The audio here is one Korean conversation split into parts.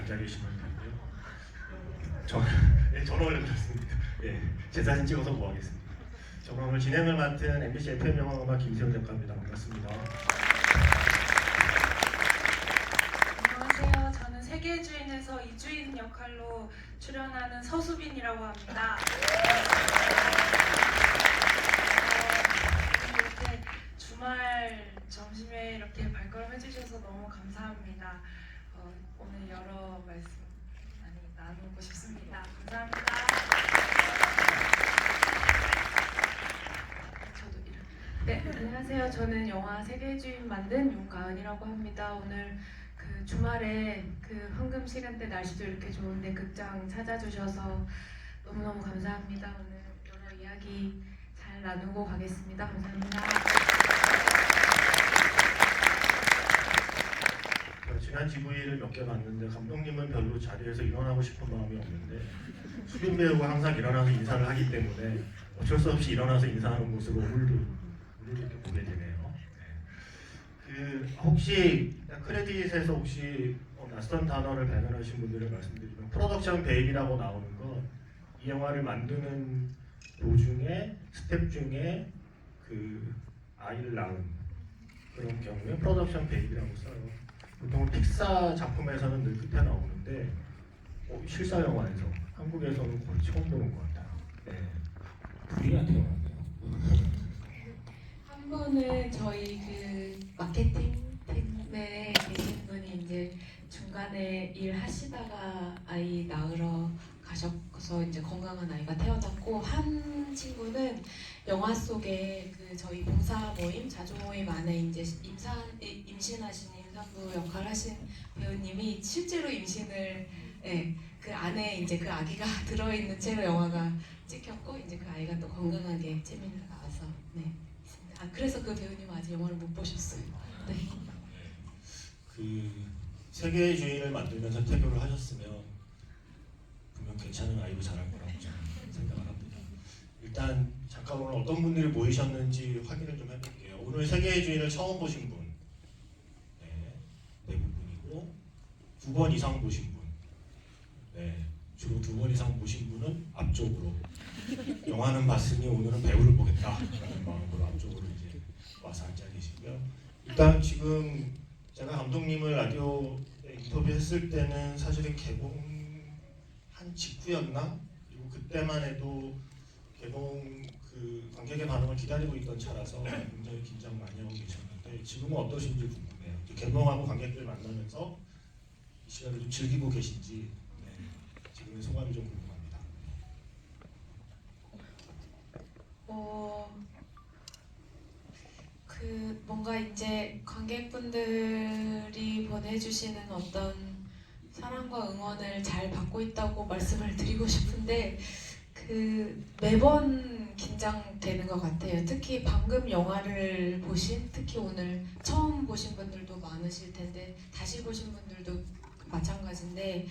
앉아 계시면 되고요. 저는 원래 그렇습니다. 예, 제 사진 찍어서 뭐 하겠습니다. 저는 오늘 진행을 맡은 MBC FM 영화음악 김세훈 작가입니다. 반갑습니다. 안녕하세요. 저는 세계의 주인에서 이주인 역할로 출연하는 서수빈이라고 합니다. 이렇게 주말 점심에 이렇게 발걸음 해주셔서 너무 감사합니다. 오늘 여러 말씀 많이 나누고 싶습니다. 감사합니다. 저도 네, 안녕하세요. 저는 영화 세계의 주인 만든 윤가은이라고 합니다. 오늘 그 주말에 그 황금 시간대 날씨도 이렇게 좋은데 극장 찾아주셔서 너무너무 감사합니다. 오늘 여러 이야기 잘 나누고 가겠습니다. 감사합니다. 지난 GV를 몇 개 봤는데 감독님은 별로 자리에서 일어나고 싶은 마음이 없는데 수빈 배우가 항상 일어나서 인사를 하기 때문에 어쩔 수 없이 일어나서 인사하는 모습을 오늘도 이렇게 보게 되네요. 그 혹시 크레딧에서 혹시 낯선 단어를 발견하신 분들을 말씀드리면 프로덕션 베이비라고 나오는 거 이 영화를 만드는 도중에 스텝 중에 그 아이를 낳은 그런 경우에 프로덕션 베이비라고 써요. 보통 픽사 작품에서는 늘 끝에 나오는데 실사 영화에서 한국에서는 거의 처음 보는 것 같아요. 네, 불이가 태어났네요. 한 분은 저희 그 마케팅 팀에 계신 분이 이제 중간에 일하시다가 아이 낳으러 가셔서 이제 건강한 아이가 태어났고, 한 친구는 영화 속에 그 저희 봉사 모임, 자조 모임 안에 이제 임신하신 임산부 역할 하신 배우님이 실제로 임신을 그 안에 이제 그 아기가 들어있는 채로 영화가 찍혔고, 이제 그 아이가 또 건강하게 채민이가 나와서 있습니다. 그래서 그 배우님은 아직 영화를 못 보셨어요. 네. 그 세계의 주인을 만들면서 태교를 하셨으면 분명 괜찮은 아이로 자랄 거라고 저는 생각을 합니다. 일단 잠깐 오늘 어떤 분들이 모이셨는지 확인을 좀 해볼게요. 오늘 세계의 주인을 처음 보신 분, 대부분이고 2번 이상 보신 분, 주로 2번 이상 보신 분은 앞쪽으로 영화는 봤으니 오늘은 배우를 보겠다라는 마음으로 앞쪽으로 이제 와서 앉아 계시고요. 일단 지금 제가 감독님을 라디오 인터뷰했을 때는 사실은 개봉한 직후였나? 그리고 그때만 해도 개봉 그 관객의 반응을 기다리고 있던 차라서 굉장히 긴장 많이 하고 계셨는데 지금은 어떠신지 궁금해요. 개봉하고 관객들 만나면서 이 시간을 좀 즐기고 계신지 지금의 소감이 좀 궁금합니다. 그 뭔가 이제 관객분들이 보내주시는 어떤 사랑과 응원을 잘 받고 있다고 말씀을 드리고 싶은데, 그 매번 긴장되는 것 같아요. 특히 방금 영화를 보신, 특히 오늘 처음 보신 분들도 많으실 텐데 다시 보신 분들도 마찬가지인데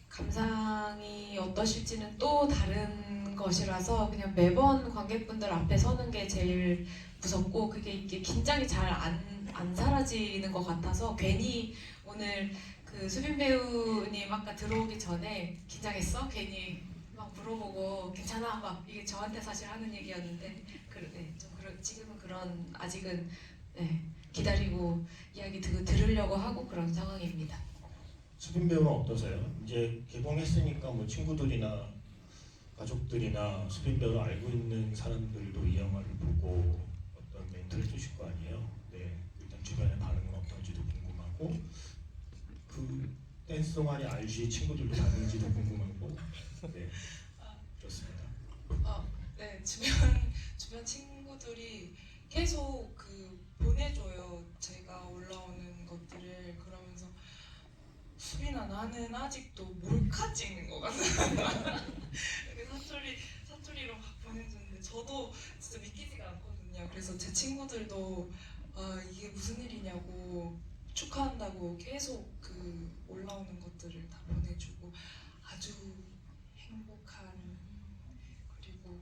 감상이 어떠실지는 또 다른 것이라서 그냥 매번 관객분들 앞에 서는 게 제일 무섭고, 그게 이게 긴장이 잘 안 사라지는 것 같아서 괜히 오늘 그 수빈 배우님 아까 들어오기 전에 긴장했어? 괜히 막 물어보고 괜찮아? 막 이게 저한테 사실 하는 얘기였는데 지금은 그런 아직은 기다리고 이야기 들으려고 하고 그런 상황입니다. 수빈 배우는 어떠세요? 이제 개봉했으니까 뭐 친구들이나 가족들이나 수빈 배우를 알고 있는 사람들도 이 영화를 보고 어떤 멘트를 주실 거 아니에요? 일단 주변의 반응은 어떤지도 궁금하고 그 댄스 동아리 RG 친구들도 봤는지도 궁금하고 그렇습니다. 주변 친구들이 계속 그 보내줘요. 제가 올라오는 것들을. 그러면서 수빈아, 나는 아직도 몰카 찍는 것 같아. 사투리로 막 보내주는데 저도 진짜 믿기지가 않거든요. 그래서 제 친구들도 이게 무슨 일이냐고 축하한다고 계속 그 올라오는 것들을 다 보내주고 아주 행복한 그리고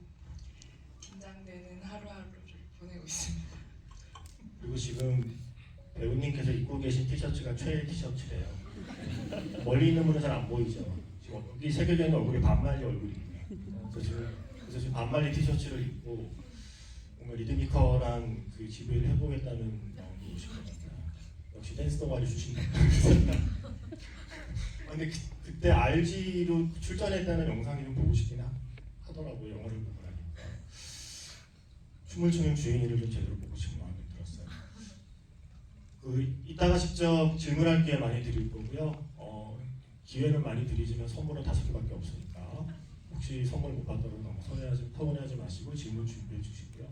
긴장되는 하루하루를 보내고 있습니다. 그리고 지금 배우님께서 입고 계신 티셔츠가 최애 티셔츠래요. 멀리 있는 분은 잘 안 보이죠. 지금 여기 새겨져 있는 얼굴이 반말리 얼굴입니다. 그래서 지금 반말리 티셔츠를 입고 뭔가 리드미컬한 그 지브이를 해보겠다는 마음이 오신 것 같아요. 역시 댄스 동아리 출신다. 근데 그때 RG로 출전했다는 영상이 좀 보고 싶긴 하더라고요. 영화를 보고 나니까 춤을 추는 주인이를 좀 제대로 보고 싶은 마음이 들었어요. 이따가 직접 질문할 기회 많이 드릴 거고요. 기회는 많이 드리지만 선물은 5개밖에 없으니까 혹시 선물 못 받더라도 너무 서운해하지 마시고 질문 준비해 주시고요.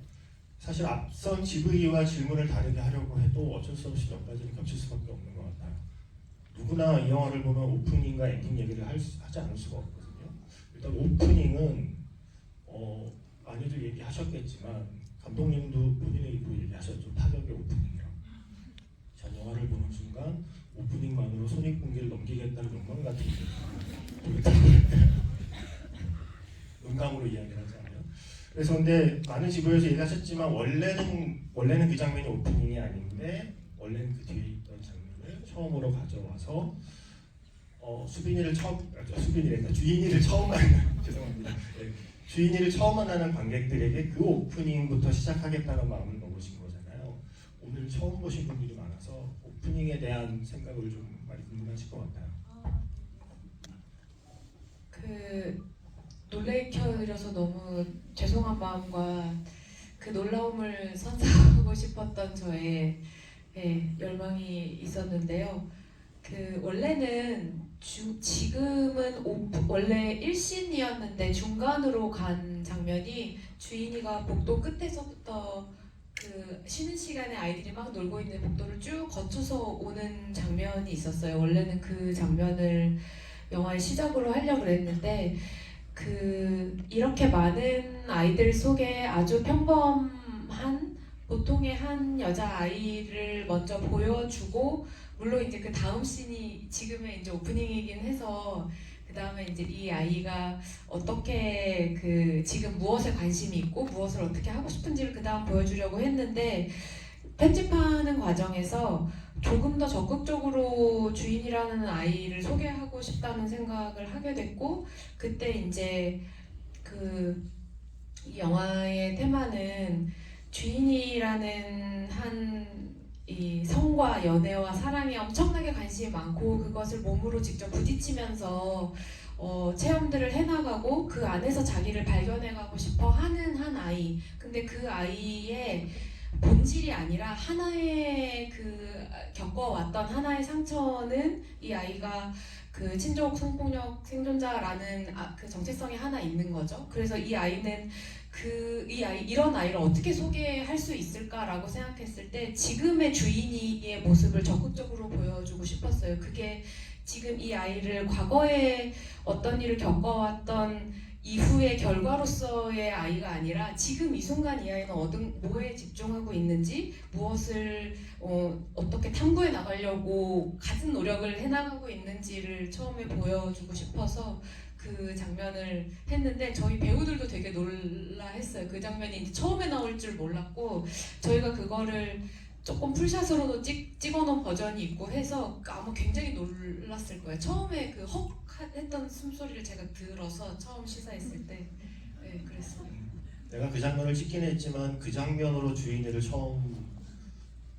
사실 앞선 GV와 질문을 다르게 하려고 해도 어쩔 수 없이 몇 가지는 겹칠 수밖에 없는 것 같아요. 누구나 이 영화를 보면 오프닝과 엔딩 얘기를 하지 않을 수가 없거든요. 일단 오프닝은 많이들 얘기하셨겠지만 감독님도 본인의 입으로 얘기하셨죠. 파격의 오프닝이라고. 전 영화를 보는 순간 오프닝만으로 손익분기를 넘기겠다는 욕망 같은 게 농담으로 이야기를 하잖아요. 그래서 근데 많은 지부에서 얘기하셨지만 원래는 그 장면이 오프닝이 아닌데 원래는 그 뒤에 있던 장면을 처음으로 가져와서 주인이를 처음 만나는 죄송합니다. 네, 주인이를 처음 만나는 관객들에게 그 오프닝부터 시작하겠다는 마음을 먹으신 거잖아요. 오늘 처음 보신 분들이 많아서 오프닝에 대한 생각을 좀 많이 궁금하실 것 같아요. 놀래켜드려서 너무 죄송한 마음과 그 놀라움을 선사하고 싶었던 저의 열망이 있었는데요. 원래는 지금은 원래 1씬이었는데 중간으로 간 장면이 주인이가 복도 끝에서부터 쉬는 시간에 아이들이 막 놀고 있는 복도를 쭉 거쳐서 오는 장면이 있었어요. 원래는 그 장면을 영화의 시작으로 하려고 그랬는데 이렇게 많은 아이들 속에 아주 평범한 보통의 한 여자아이를 먼저 보여주고 물론 이제 그 다음 씬이 지금의 이제 오프닝이긴 해서 그 다음에 이제 이 아이가 어떻게 지금 무엇에 관심이 있고 무엇을 어떻게 하고 싶은지를 그 다음 보여주려고 했는데 편집하는 과정에서 조금 더 적극적으로 주인이라는 아이를 소개하고 싶다는 생각을 하게 됐고 그때 이제 이 영화의 테마는 주인이라는 이 성과 연애와 사랑에 엄청나게 관심이 많고 그것을 몸으로 직접 부딪히면서 체험들을 해나가고 그 안에서 자기를 발견해가고 싶어 하는 한 아이. 근데 그 아이의 본질이 아니라 하나의 겪어왔던 하나의 상처는 이 아이가 친족 성폭력 생존자라는 그 정체성이 하나 있는 거죠. 그래서 이 아이는 이런 아이를 어떻게 소개할 수 있을까라고 생각했을 때 지금의 주인이의 모습을 적극적으로 보여주고 싶었어요. 그게 지금 이 아이를 과거에 어떤 일을 겪어왔던 이후의 결과로서의 아이가 아니라 지금 이 순간 이 아이는 뭐에 집중하고 있는지 무엇을 어떻게 탐구해 나가려고 같은 노력을 해나가고 있는지를 처음에 보여주고 싶어서 그 장면을 했는데 저희 배우들도 되게 놀라했어요. 그 장면이 이제 처음에 나올 줄 몰랐고 저희가 그거를 조금 풀샷으로도 찍어놓은 버전이 있고 해서 아마 굉장히 놀랐을 거예요. 처음에 헉 했던 숨소리를 제가 들어서 처음 시사했을 때 그랬어요. 내가 그 장면을 찍긴 했지만 그 장면으로 주인을 처음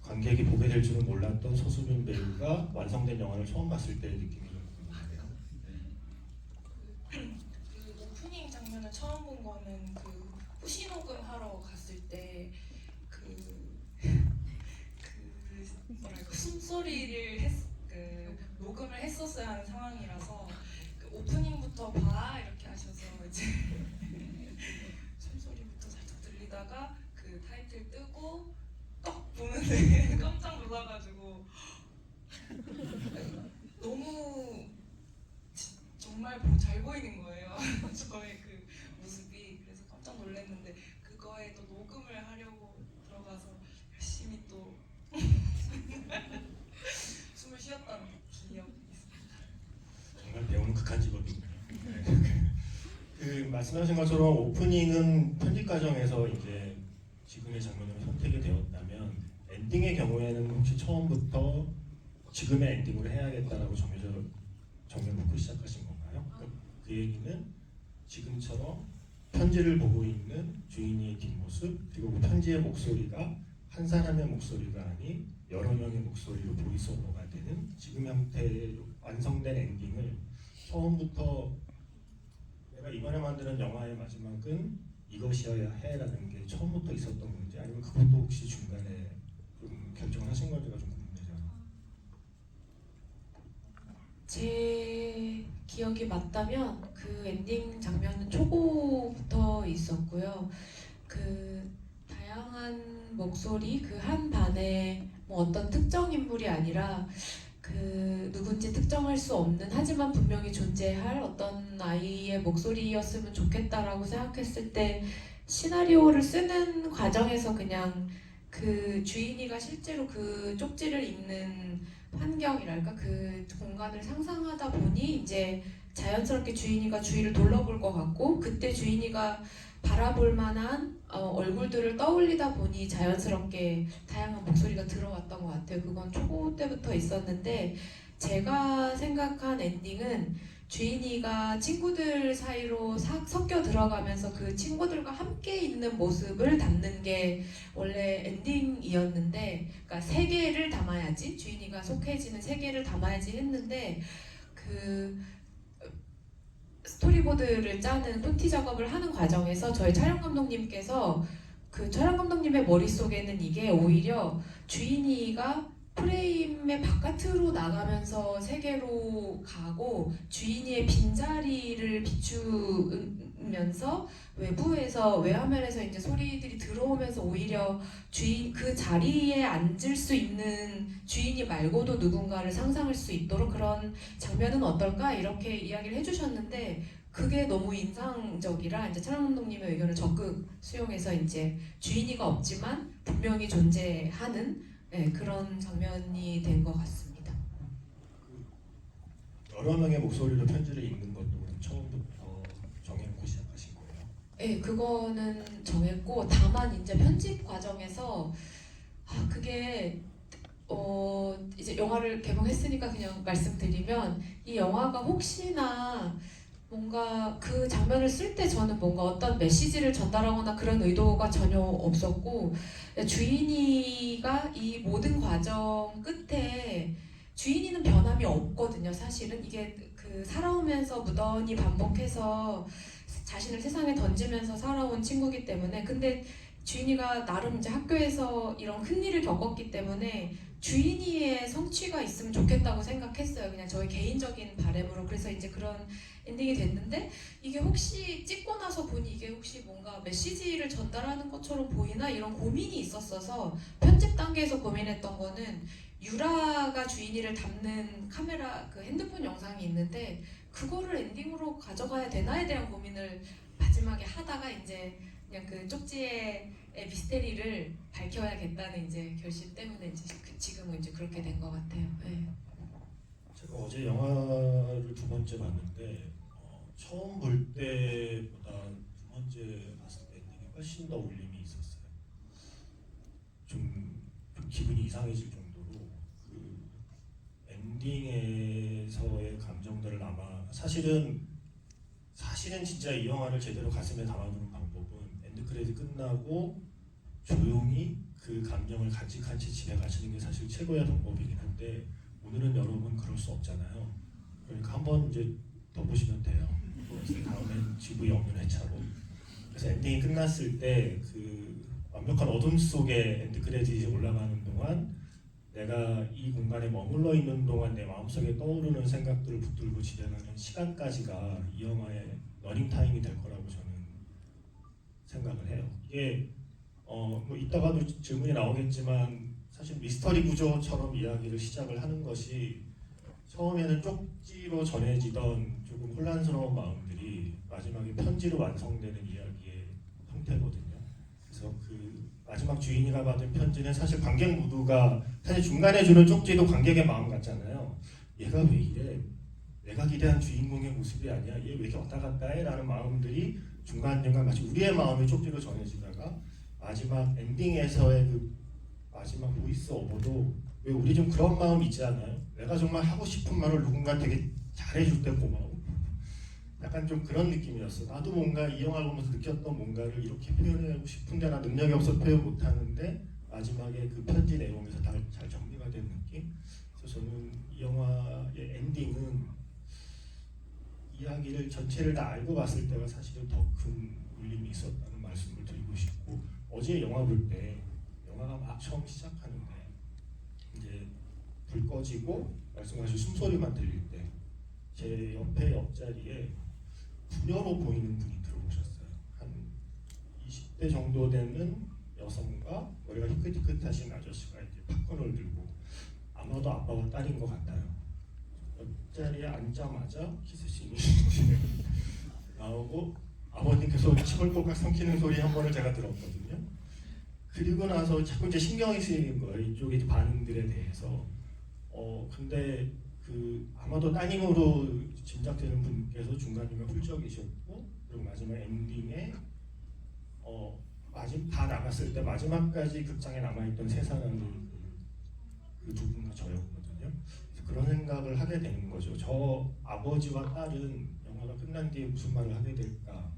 관객이 보게 될 줄은 몰랐던 서수빈 배우가 완성된 영화를 처음 봤을 때의 느낌이 좀 궁금해요. 그 오프닝 장면을 처음 본 거는 후시녹음 하러 갔을 때 뭐랄까 숨소리를 녹음을 했었어야 하는 상황이라서 오프닝부터 봐 이렇게 하셔서 이제 숨소리부터 살짝 들리다가 타이틀 뜨고 딱 보는데 깜짝 놀라가지고 너무 정말 잘 보이는 거예요. 저의 모습이. 그래서 깜짝 놀랐는데 그거에 또 녹음을 하려고 들어가서 열심히 또 숨을 쉬었던 기억이 있습니다. 정말 배우는 극한 직업이군요. 말씀하신 것처럼 오프닝은 편집 과정에서 이제 지금의 장면으로 선택이 되었다면 엔딩의 경우에는 혹시 처음부터 지금의 엔딩으로 해야겠다라고 정해놓고 시작하신 건가요? 그 얘기는 지금처럼 편지를 보고 있는 주인이의 뒷모습, 그리고 그 편지의 목소리가 한 사람의 목소리가 아닌 여러 명의 목소리로 보이스오버가 되는 지금 형태의 완성된 엔딩을 처음부터 내가 이번에 만드는 영화의 마지막은 이것이어야 해라는 게 처음부터 있었던 건지, 아니면 그것도 혹시 중간에 좀 결정을 하신 건지가 좀 궁금해요. 제 기억이 맞다면 그 엔딩 장면은 초고부터 있었고요. 그 다양한 목소리, 그 한 반에 뭐 어떤 특정 인물이 아니라 그 누군지 특정할 수 없는, 하지만 분명히 존재할 어떤 아이의 목소리였으면 좋겠다라고 생각했을 때, 시나리오를 쓰는 과정에서 그냥 그 주인이가 실제로 그 쪽지를 읽는 환경이랄까, 그 공간을 상상하다 보니 이제 자연스럽게 주인이가 주위를 둘러볼 것 같고, 그때 주인이가 바라볼 만한 얼굴들을 떠올리다 보니 자연스럽게 다양한 목소리가 들어왔던 것 같아요. 그건 초고 때부터 있었는데, 제가 생각한 엔딩은 주인이가 친구들 사이로 섞여 들어가면서 그 친구들과 함께 있는 모습을 담는 게 원래 엔딩이었는데, 그러니까 세계를 담아야지, 주인이가 속해지는 세계를 담아야지 했는데, 그 스토리보드를 짜는 콘티 작업을 하는 과정에서 저희 촬영 감독님께서, 그 촬영 감독님의 머릿속에는 이게 오히려 주인이가 프레임의 바깥으로 나가면서 세계로 가고, 주인이의 빈자리를 비추면서 외부에서, 외화면에서 이제 소리들이 들어오면서 오히려 주인, 그 자리에 앉을 수 있는 주인이 말고도 누군가를 상상할 수 있도록 그런 장면은 어떨까, 이렇게 이야기를 해주셨는데, 그게 너무 인상적이라 이제 촬영 감독님의 의견을 적극 수용해서 이제 주인이가 없지만 분명히 존재하는, 네, 그런 장면이 된 것 같습니다. 여러 명의 목소리로 편지를 읽는 것도 처음부터 정해놓고 시작하신 거예요? 네, 그거는 정했고, 다만 이제 편집 과정에서 그게 이제 영화를 개봉했으니까 그냥 말씀드리면, 이 영화가 혹시나 뭔가 그 장면을 쓸 때 저는 뭔가 어떤 메시지를 전달하거나 그런 의도가 전혀 없었고, 주인이가 이 모든 과정 끝에, 주인이는 변함이 없거든요. 사실은 이게 그 살아오면서 무던히 반복해서 자신을 세상에 던지면서 살아온 친구기 때문에, 근데 주인이가 나름 이제 학교에서 이런 큰 일을 겪었기 때문에 주인이의 성취가 있으면 좋겠다고 생각했어요. 그냥 저희 개인적인 바람으로. 그래서 이제 그런 엔딩이 됐는데, 이게 혹시 찍고 나서 보니 이게 혹시 뭔가 메시지를 전달하는 것처럼 보이나, 이런 고민이 있었어서 편집 단계에서 고민했던 거는, 유라가 주인이를 담는 카메라, 그 핸드폰 영상이 있는데 그거를 엔딩으로 가져가야 되나에 대한 고민을 마지막에 하다가 이제 그냥 그 쪽지의 미스테리를 밝혀야겠다는 이제 결심 때문에 이제 지금은 이제 그렇게 된 것 같아요. 네. 제가 어제 영화를 두 번째 봤는데 처음 볼 때보다 두 번째 봤을 때 엔딩이 훨씬 더 울림이 있었어요. 좀 기분이 이상해질 정도로 그 엔딩에서의 감정들을, 아마 사실은 진짜 이 영화를 제대로 가슴에 담아두는 방법은 엔드 크레딧 끝나고 조용히 그 감정을 간직한 채 집에 가시는 게 사실 최고의 방법이긴 한데, 오늘은 여러분 그럴 수 없잖아요. 그러니까 한번 이제 더 보시면 돼요. 다음엔 GV 없는 회차로. 그래서 엔딩이 끝났을 때 그 완벽한 어둠 속에 엔드 크레딧이 올라가는 동안, 내가 이 공간에 머물러 있는 동안 내 마음속에 떠오르는 생각들을 붙들고 진행하는 시간까지가 이 영화의 러닝타임이 될 거라고 저는 생각을 해요. 이게 뭐 이따가도 질문이 나오겠지만, 사실 미스터리 구조처럼 이야기를 시작을 하는 것이, 처음에는 쪽지로 전해지던 조금 혼란스러운 마음들이 마지막에 편지로 완성되는 이야기의 형태거든요. 그래서 그 마지막 주인이가 받은 편지는 사실 관객 모두가, 사실 중간에 주는 쪽지도 관객의 마음 같잖아요. 얘가 왜 이래? 내가 기대한 주인공의 모습이 아니야. 얘 왜 이렇게 왔다 갔다 해? 라는 마음들이 중간중간 마치 우리의 마음이 쪽지로 전해지다가, 마지막 엔딩에서의 그 마지막 보이스 오버도 왜 우리 좀 그런 마음 있지 않아요? 내가 정말 하고 싶은 말을 누군가 되게 잘해줄 때 고마워. 약간 좀 그런 느낌이었어. 나도 뭔가 이 영화를 보면서 느꼈던 뭔가를 이렇게 표현하고 싶은데 나 능력이 없어서 표현 못하는데 마지막에 그 편지 내용에서 다 잘 정리가 된 느낌? 그래서 저는 이 영화의 엔딩은 이야기를 전체를 다 알고 봤을 때가 사실은 더 큰 울림이 있었다는 말씀을 드리고 싶고, 어제 영화 볼 때 영화가 막 처음 시작하는데 이제 불 꺼지고 말씀하신 숨소리만 들릴 때 제 옆에 옆자리에 부녀로 보이는 분이 들어오셨어요. 한 20대 정도 되는 여성과 머리가 희끗희끗하신 아저씨가 이제 팝콘을 들고, 아마도 아빠와 딸인 것 같아요. 옆자리에 앉자마자 키스씬이 나오고 아버님께서 침을 꼴깍 삼키는 소리 한 번을 제가 들었거든요. 그리고 나서 자꾸 이제 신경이 쓰이는 거예요. 이쪽의 반응들에 대해서. 근데 그 아마도 따님으로 짐작되는 분께서 중간중간 훌쩍 계셨고, 그리고 마지막 엔딩에 다 나갔을 때 마지막까지 극장에 남아있던 세 사람이 그 두 분과 저였거든요. 그래서 그런 생각을 하게 되는 거죠. 저 아버지와 딸은 영화가 끝난 뒤에 무슨 말을 하게 될까,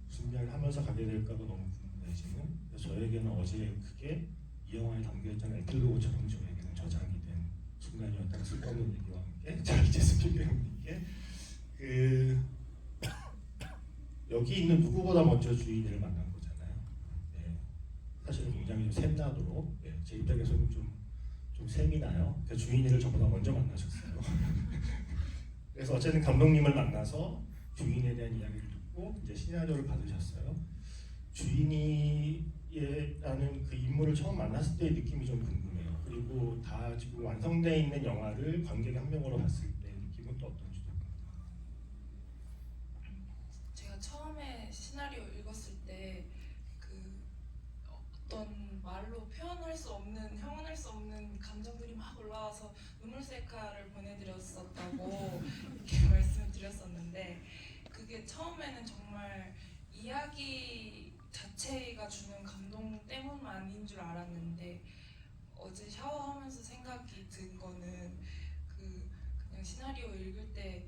무슨 말을 하면서 가게 될까가 너무 궁금해지는, 저에게는 어제 그게 이 영화에 담겨있던 에필로그처럼 저에게는 저장이 된 순간이었다는 쓸데없는 얘기와 함께 찰지 스필버그님께 여기 있는 누구보다 먼저 주인을 만난 거잖아요. 네. 사실은 굉장히 좀 샘나도록, 제 입장에서는 좀 샘이 나요. 그 주인이를 저보다 먼저 만나셨어요. 그래서 어쨌든 감독님을 만나서 주인에 대한 이야기를 듣고 이제 시나리오를 받으셨어요. 주인이라는 그 인물을 처음 만났을 때의 느낌이 좀 궁금해요. 그리고 다 지금 완성되어 있는 영화를 관객 한 명으로 봤을 때 느낌은 또 어떤지도 궁금해요. 제가 처음에 시나리오 읽었을 때 그 어떤 말로 표현할 수 없는, 형언할 수 없는 감정들이 막 올라와서 눈물 셀카를 보내드렸었다고 이렇게 말씀을 드렸었는데, 그게 처음에는 정말 이야기 자체가 주는 감동 때문만인 줄 알았는데, 어제 샤워하면서 생각이 든 거는 그냥 시나리오 읽을 때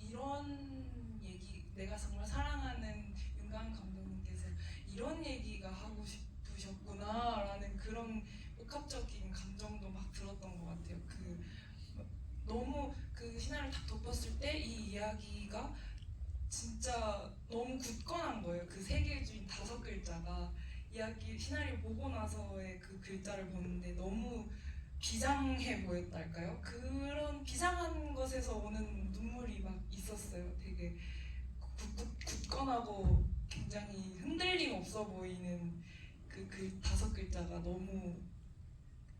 이런 얘기, 내가 정말 사랑하는 윤가은 감독님께서 이런 얘기가 하고 싶으셨구나라는 그런 복합적인 감정도 막 들었던 것 같아요. 너무 그 시나리오를 딱 덮었을 때 이 이야기가 진짜 너무 굳건한 거예요. 그 세계의 주인 5글자가, 이야기 시나리오 보고 나서의 그 글자를 보는데 너무 비장해 보였달까요? 그런 비장한 것에서 오는 눈물이 막 있었어요. 되게 굳건하고 굉장히 흔들림 없어 보이는 그 5글자가 너무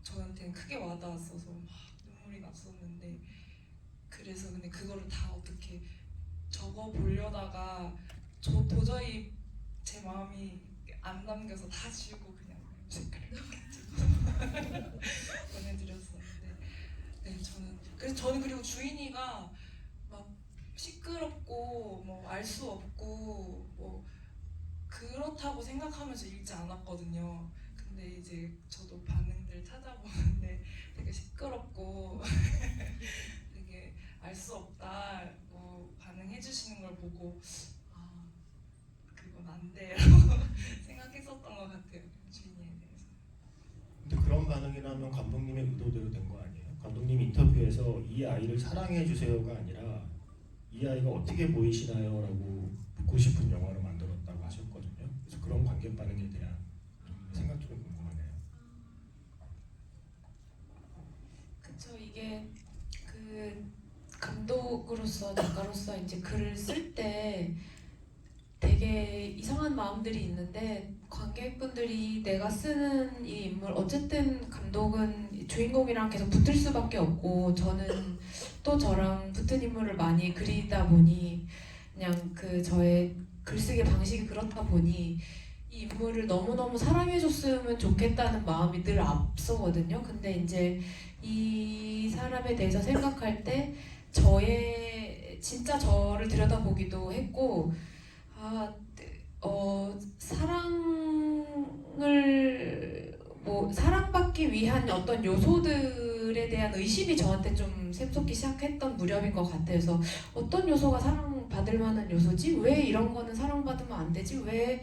저한테는 크게 와닿았어서 막 눈물이 났었는데, 그래서 근데 그거를 다 어떻게 적어 보려다가 도저히 제 마음이 안 담겨서 다 지우고 그냥 색깔을 보내드렸었는데, 네, 저는 그리고 주인이가 막 시끄럽고 뭐 알 수 없고 뭐 그렇다고 생각하면서 읽지 않았거든요. 근데 이제 저도 반응들 찾아보는데 되게 시끄럽고 되게 알 수 없다고 반응해 주시는 걸 보고 그건 안 돼라고 생각했었던 것 같아요. 주인이에 대해서. 근데 그런 반응이라면 감독님의 의도대로 된 거 아니에요? 감독님 인터뷰에서 이 아이를 사랑해 주세요가 아니라 이 아이가 어떻게 보이시나요? 라고 묻고 싶은 영화를 만들었다고 하셨거든요. 그래서 그런 관객 반응에 대한 생각 좀 궁금하네요. 그쵸, 이게 그 감독으로서, 작가로서 이제 글을 쓸 때 되게 이상한 마음들이 있는데, 관객분들이 내가 쓰는 이 인물, 어쨌든 감독은 주인공이랑 계속 붙을 수밖에 없고, 저는 또 저랑 붙은 인물을 많이 그리다 보니, 그냥 저의 글쓰기 방식이 그렇다 보니 이 인물을 너무너무 사랑해줬으면 좋겠다는 마음이 늘 앞서거든요. 근데 이제 이 사람에 대해서 생각할 때 진짜 저를 들여다보기도 했고, 사랑을 뭐 사랑받기 위한 어떤 요소들에 대한 의심이 저한테 좀 샘솟기 시작했던 무렵인 것 같아요. 그래서 어떤 요소가 사랑받을 만한 요소지? 왜 이런 거는 사랑받으면 안 되지? 왜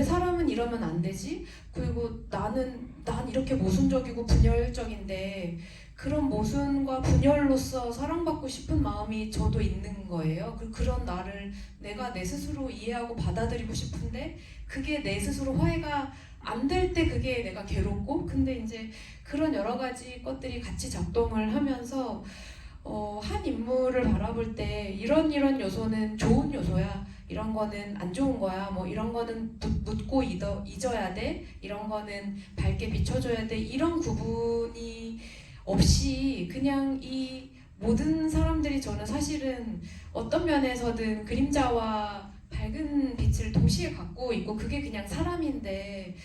사람은 이러면 안 되지? 그리고 난 이렇게 모순적이고 분열적인데 그런 모순과 분열로서 사랑받고 싶은 마음이 저도 있는 거예요. 그런 나를 내가 내 스스로 이해하고 받아들이고 싶은데 그게 내 스스로 화해가 안 될 때 그게 내가 괴롭고, 근데 이제 그런 여러 가지 것들이 같이 작동을 하면서 한 인물을 바라볼 때 이런 요소는 좋은 요소야, 이런 거는 안 좋은 거야, 뭐 이런 거는 묻고 잊어야 돼, 이런 거는 밝게 비춰줘야 돼, 이런 구분이 없이 그냥 이 모든 사람들이 저는 사실은 어떤 면에서든 그림자와 밝은 빛을 동시에 갖고 있고 그게 그냥 사람인데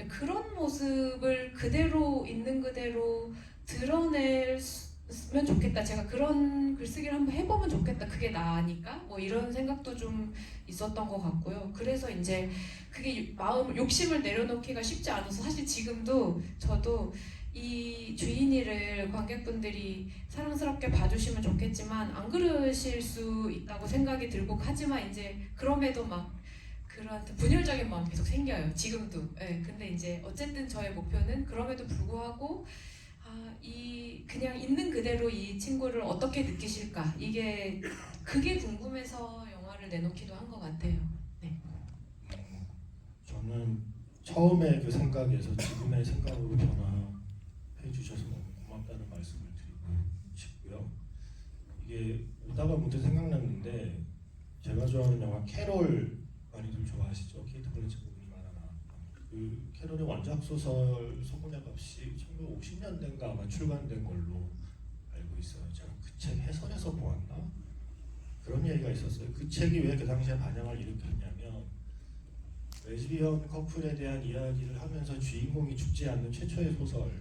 그런 모습을 그대로 있는 그대로 드러냈으면 좋겠다. 제가 그런 글쓰기를 한번 해보면 좋겠다. 그게 나으니까 뭐 이런 생각도 좀 있었던 것 같고요. 그래서 이제 그게 욕심을 내려놓기가 쉽지 않아서 사실 지금도 저도 이 주인이를 관객분들이 사랑스럽게 봐주시면 좋겠지만 안 그러실 수 있다고 생각이 들고, 하지만 이제 그럼에도 막 그런 분열적인 마음이 계속 생겨요. 지금도. 네, 근데 이제 어쨌든 저의 목표는 그럼에도 불구하고 그냥 있는 그대로 이 친구를 어떻게 느끼실까, 그게 궁금해서 영화를 내놓기도 한 것 같아요. 네. 저는 처음에 그 생각에서 지금의 생각으로 변화해 주셔서 너무 고맙다는 말씀을 드리고 싶고요. 이게 오다가 문득 생각났는데 제가 좋아하는 영화 캐롤 많이들 좋아하시죠? 케이트 블랜쳇 분이 말하나. 그 캐롤의 원작 소설 소문의 값이 1950년대인가 아마 출간된 걸로 알고 있어요. 제가 그 책 해설에서 보았나? 그런 얘기가 있었어요. 그 책이 왜 그 당시에 반향을 일으켰냐면 레즈비언 커플에 대한 이야기를 하면서 주인공이 죽지 않는 최초의 소설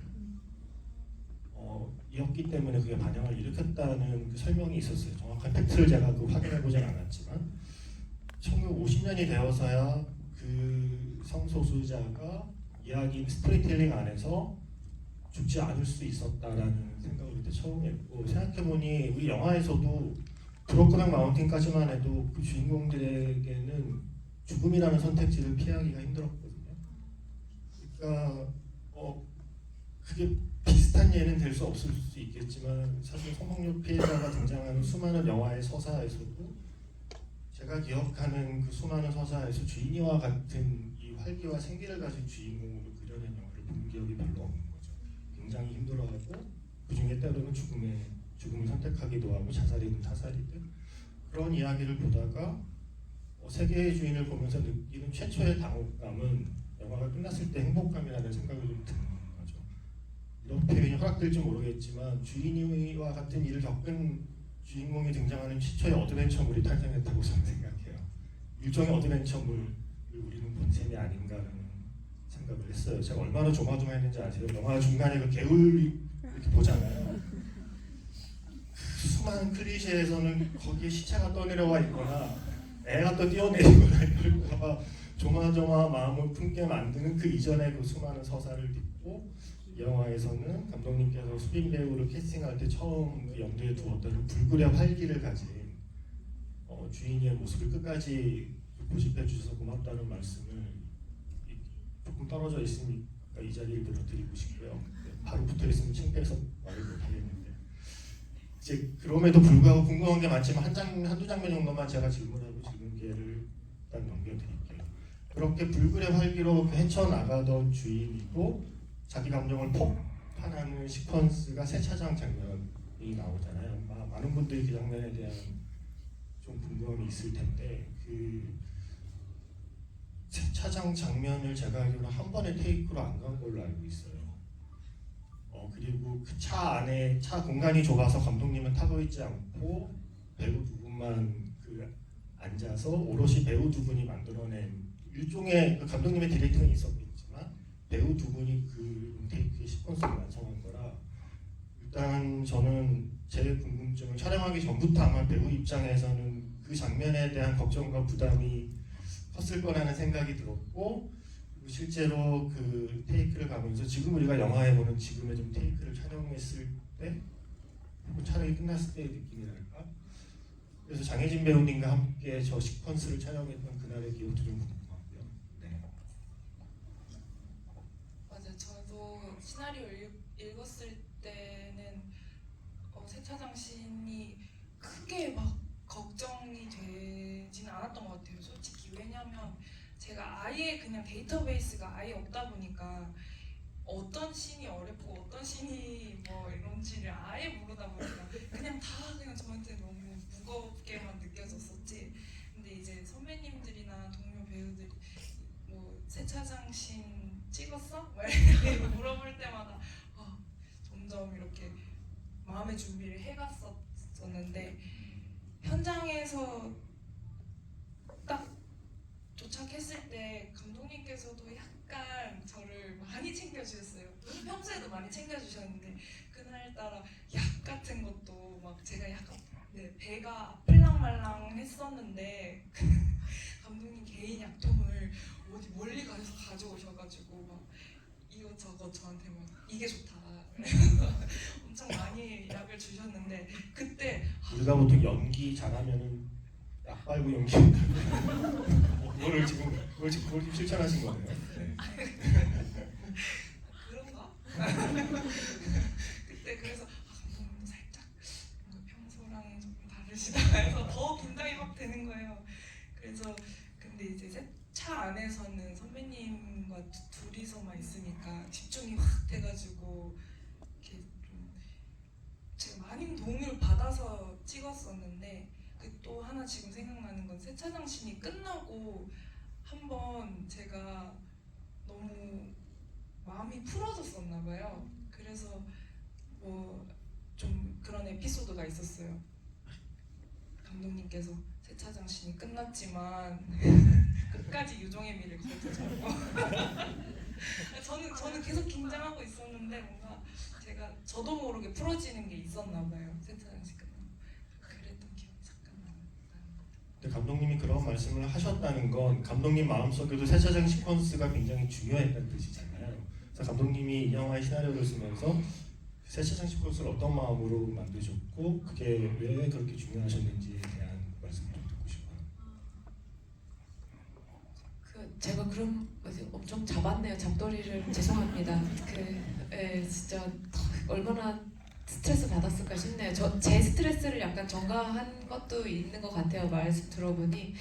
이었기 때문에 그게 반향을 일으켰다는 그 설명이 있었어요. 정확한 팩트를 제가 확인해보진 않았지만 1950년이 되어서야 그 성소수자가 이야기 스토리텔링 안에서 죽지 않을 수 있었다라는 생각을 그때 처음 했고, 생각해보니 우리 영화에서도 브로크백 마운틴까지만 해도 그 주인공들에게는 죽음이라는 선택지를 피하기가 힘들었거든요. 그러니까 그게 비슷한 예는 될 수 없을 수 있겠지만 사실 성폭력 피해자가 등장하는 수많은 영화의 서사에서도 제가 기억하는 그 수많은 서사에서 주인이와 같은 이 활기와 생기를 가진 주인공으로 그려낸 영화를 본 기억이 별로 없는 거죠. 굉장히 힘들어하고 그 중에 때로는 죽음을 선택하기도 하고 자살이든 타살이든 그런 이야기를 보다가 세계의 주인을 보면서 느끼는 최초의 당혹감은 영화가 끝났을 때 행복감이라는 생각이 좀 드는 거죠. 이런 표현이 허락될지 모르겠지만 주인이와 같은 일을 겪은 주인공이 등장하는 최초의 어드벤처물이 탄생했다고 저는 생각해요. 일종의 어드벤처물을 우리는 본 셈이 아닌가라는 생각을 했어요. 제가 얼마나 조마조마했는지 아세요? 영화 중간에 그 개울 이렇게 보잖아요. 수많은 클리셰에서는 거기에 시체가 떠내려와 있거나 애가 또 뛰어내리거나 이럴까봐 조마조마 마음을 품게 만드는 그 이전의 그 수많은 서사를 듣고 이 영화에서는 감독님께서 수빈 배우를 캐스팅할 때 처음 염두에 두었던 불굴의 활기를 가진 주인의 모습을 끝까지 고집해 주셔서 고맙다는 말씀을 조금 떨어져 있으니까 이 자리를 들어드리고 싶고요. 바로 붙어 있으면 창피해서 말을 못하겠는데 이제 그럼에도 불구하고 궁금한 게 많지만 한두 장면 정도만 제가 질문하고 질문 기회를 일단 넘겨드릴게요. 그렇게 불굴의 활기로 헤쳐나가던 주인이고 자기 감정을 폭발하는 시퀀스가 세차장 장면이 나오잖아요. 많은 분들이 그 장면에 대한 좀 궁금함이 있을 텐데 그 세차장 장면을 제가 알기로는 한 번에 테이크로 안 간 걸로 알고 있어요. 그리고 그 차 안에 차 공간이 좁아서 감독님은 타고 있지 않고 배우 두 분만 앉아서 오롯이 배우 두 분이 만들어낸 일종의 그 감독님의 디렉팅은 있었겠지만 배우 두 분이 그 인테이크의 시퀀스를 완성한 거라 일단 저는 제 궁금증은 촬영하기 전부터 아마 배우 입장에서는 그 장면에 대한 걱정과 부담이 컸을 거라는 생각이 들었고 그리고 실제로 그 테이크를 가면서 지금 우리가 영화에 보는 지금의 좀 테이크를 촬영했을 때 촬영이 끝났을 때의 느낌이랄까. 그래서 장혜진 배우님과 함께 저 시퀀스를 촬영했던 그날의 기억도 좀 궁금하고요. 네. 맞아요. 저도 시나리오 읽었을 때는 세차장 씬이 크게 막 걱정이 되지는 않았던 것 같아요. 솔직히 왜냐면 제가 아예 그냥 데이터베이스가 아예 없다 보니까 어떤 씬이 어렵고 어떤 씬이 뭐 이런지를 아예 모르다 보니까 그냥 다 그냥 저한테 너무 무겁게만 느껴졌었지. 근데 이제 선배님들이나 동료 배우들이 뭐 세차장 씬 찍었어? 막 이렇게 물어볼 때마다 점점 이렇게 마음의 준비를 해갔었는데 현장에서 딱 도착했을 때 감독님께서도 약간 저를 많이 챙겨주셨어요. 평소에도 많이 챙겨주셨는데 그날따라 약 같은 것도 막 제가 약간 배가 아플랑말랑 했었는데 감독님 개인 약통을 어디 멀리 가서 가져오셔가지고 막 이것저것 저한테 막 이게 좋다 엄청 많이 약을 주셨는데 그때 우리가 보통 연기 잘하면은 약 빨고 연기 그걸 지금 실천하신 거네요. 네. 그런가? 그때 그래서 감독님도 살짝 뭔가 평소랑 조금 다르시다 해서 더 긴장이 막 되는 거예요. 그래서 근데 이제 차 안에서는 선배님과 둘이서만 있으니까 집중이 확 돼가지고 이렇게 좀 제가 많은 도움을 받아서 찍었었는데 또 하나 지금 생각나는 건 세차장 씬이 끝나고 한번 제가 너무 마음이 풀어졌었나 봐요. 그래서 뭐 좀 그런 에피소드가 있었어요. 감독님께서 세차장 씬이 끝났지만 끝까지 유종의 미를 거두자고. 저는 계속 긴장하고 있었는데 뭔가 제가 저도 모르게 풀어지는 게 있었나 봐요. 세차장 씬 끝나고 그랬던 기억이 잠깐 나는. 근데 감독님이 그런 말씀을 하셨다는 건 감독님 마음속에도 세차장 시퀀스가 굉장히 중요했다는 뜻이잖아요. 그래서 감독님이 이 영화의 시나리오를 쓰면서 세차장 시퀀스를 어떤 마음으로 만드셨고 그게 왜 그렇게 중요하셨는지에 대한 말씀 좀 듣고 싶어요. 제가 그럼 엄청 잡았네요. 잡돌이를 죄송합니다. 진짜 얼마나 스트레스 받았을까 싶네요. 제 스트레스를 약간 전가한 것도 있는 것 같아요. 말씀 들어보니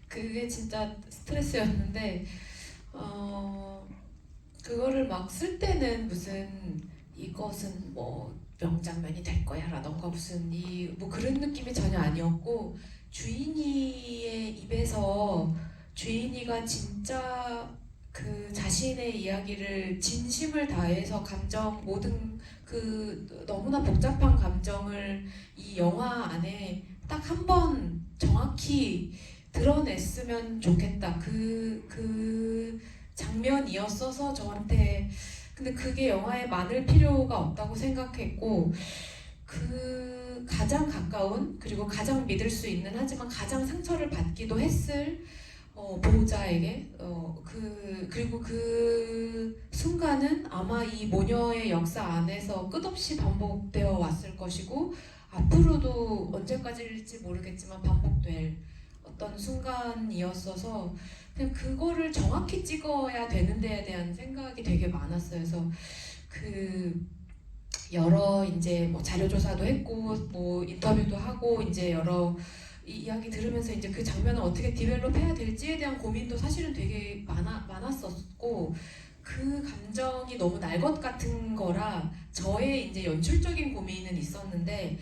그게 진짜 스트레스였는데 그거를 막 쓸 때는 무슨 이것은 뭐 명장면이 될 거야 라던가 무슨 뭐 그런 느낌이 전혀 아니었고 주인이의 입에서 주인이가 진짜 그 자신의 이야기를 진심을 다해서 모든 그 너무나 복잡한 감정을 이 영화 안에 딱 한 번 정확히 드러냈으면 좋겠다. 그 장면이었어서 저한테 근데 그게 영화에 많을 필요가 없다고 생각했고 그 가장 가까운 그리고 가장 믿을 수 있는 하지만 가장 상처를 받기도 했을 보호자에게 그리고 그 순간은 아마 이 모녀의 역사 안에서 끝없이 반복되어 왔을 것이고 앞으로도 언제까지일지 모르겠지만 반복될 어떤 순간이었어서 그냥 그거를 정확히 찍어야 되는 데에 대한 생각이 되게 많았어요. 그래서 여러 이제 뭐 자료 조사도 했고 뭐 인터뷰도 하고 이제 여러 이야기 들으면서 이제 그 장면을 어떻게 디벨롭해야 될지에 대한 고민도 사실은 되게 많았었고 그 감정이 너무 날 것 같은 거라 저의 이제 연출적인 고민은 있었는데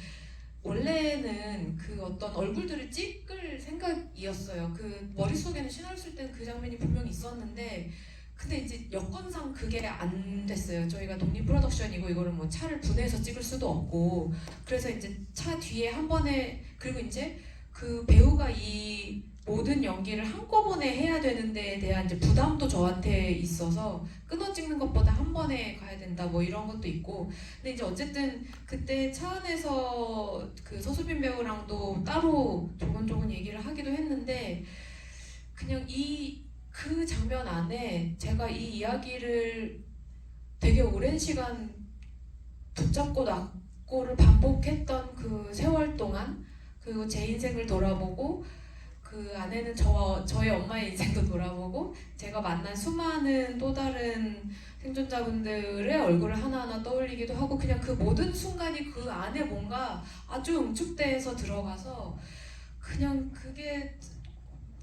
원래는 그 어떤 얼굴들을 찍을 생각이었어요. 그 머릿속에는 시나리오 쓸 때는 그 장면이 분명히 있었는데 근데 이제 여건상 그게 안 됐어요. 저희가 독립 프로덕션이고 이거를 뭐 차를 분해해서 찍을 수도 없고 그래서 이제 차 뒤에 한 번에 그리고 이제 그 배우가 이 모든 연기를 한꺼번에 해야 되는 데에 대한 이제 부담도 저한테 있어서 끊어 찍는 것보다 한 번에 가야 된다 뭐 이런 것도 있고 근데 이제 어쨌든 그때 차 안에서 그 서수빈 배우랑도 따로 조곤조곤 얘기를 하기도 했는데 그냥 그 장면 안에 제가 이 이야기를 되게 오랜 시간 붙잡고 놨고를 반복했던 그 세월 동안, 그리고 제 인생을 돌아보고 그 안에는 저의 엄마의 인생도 돌아보고 제가 만난 수많은 또 다른 생존자분들의 얼굴을 하나하나 떠올리기도 하고, 그냥 그 모든 순간이 그 안에 뭔가 아주 응축돼서 들어가서 그냥 그게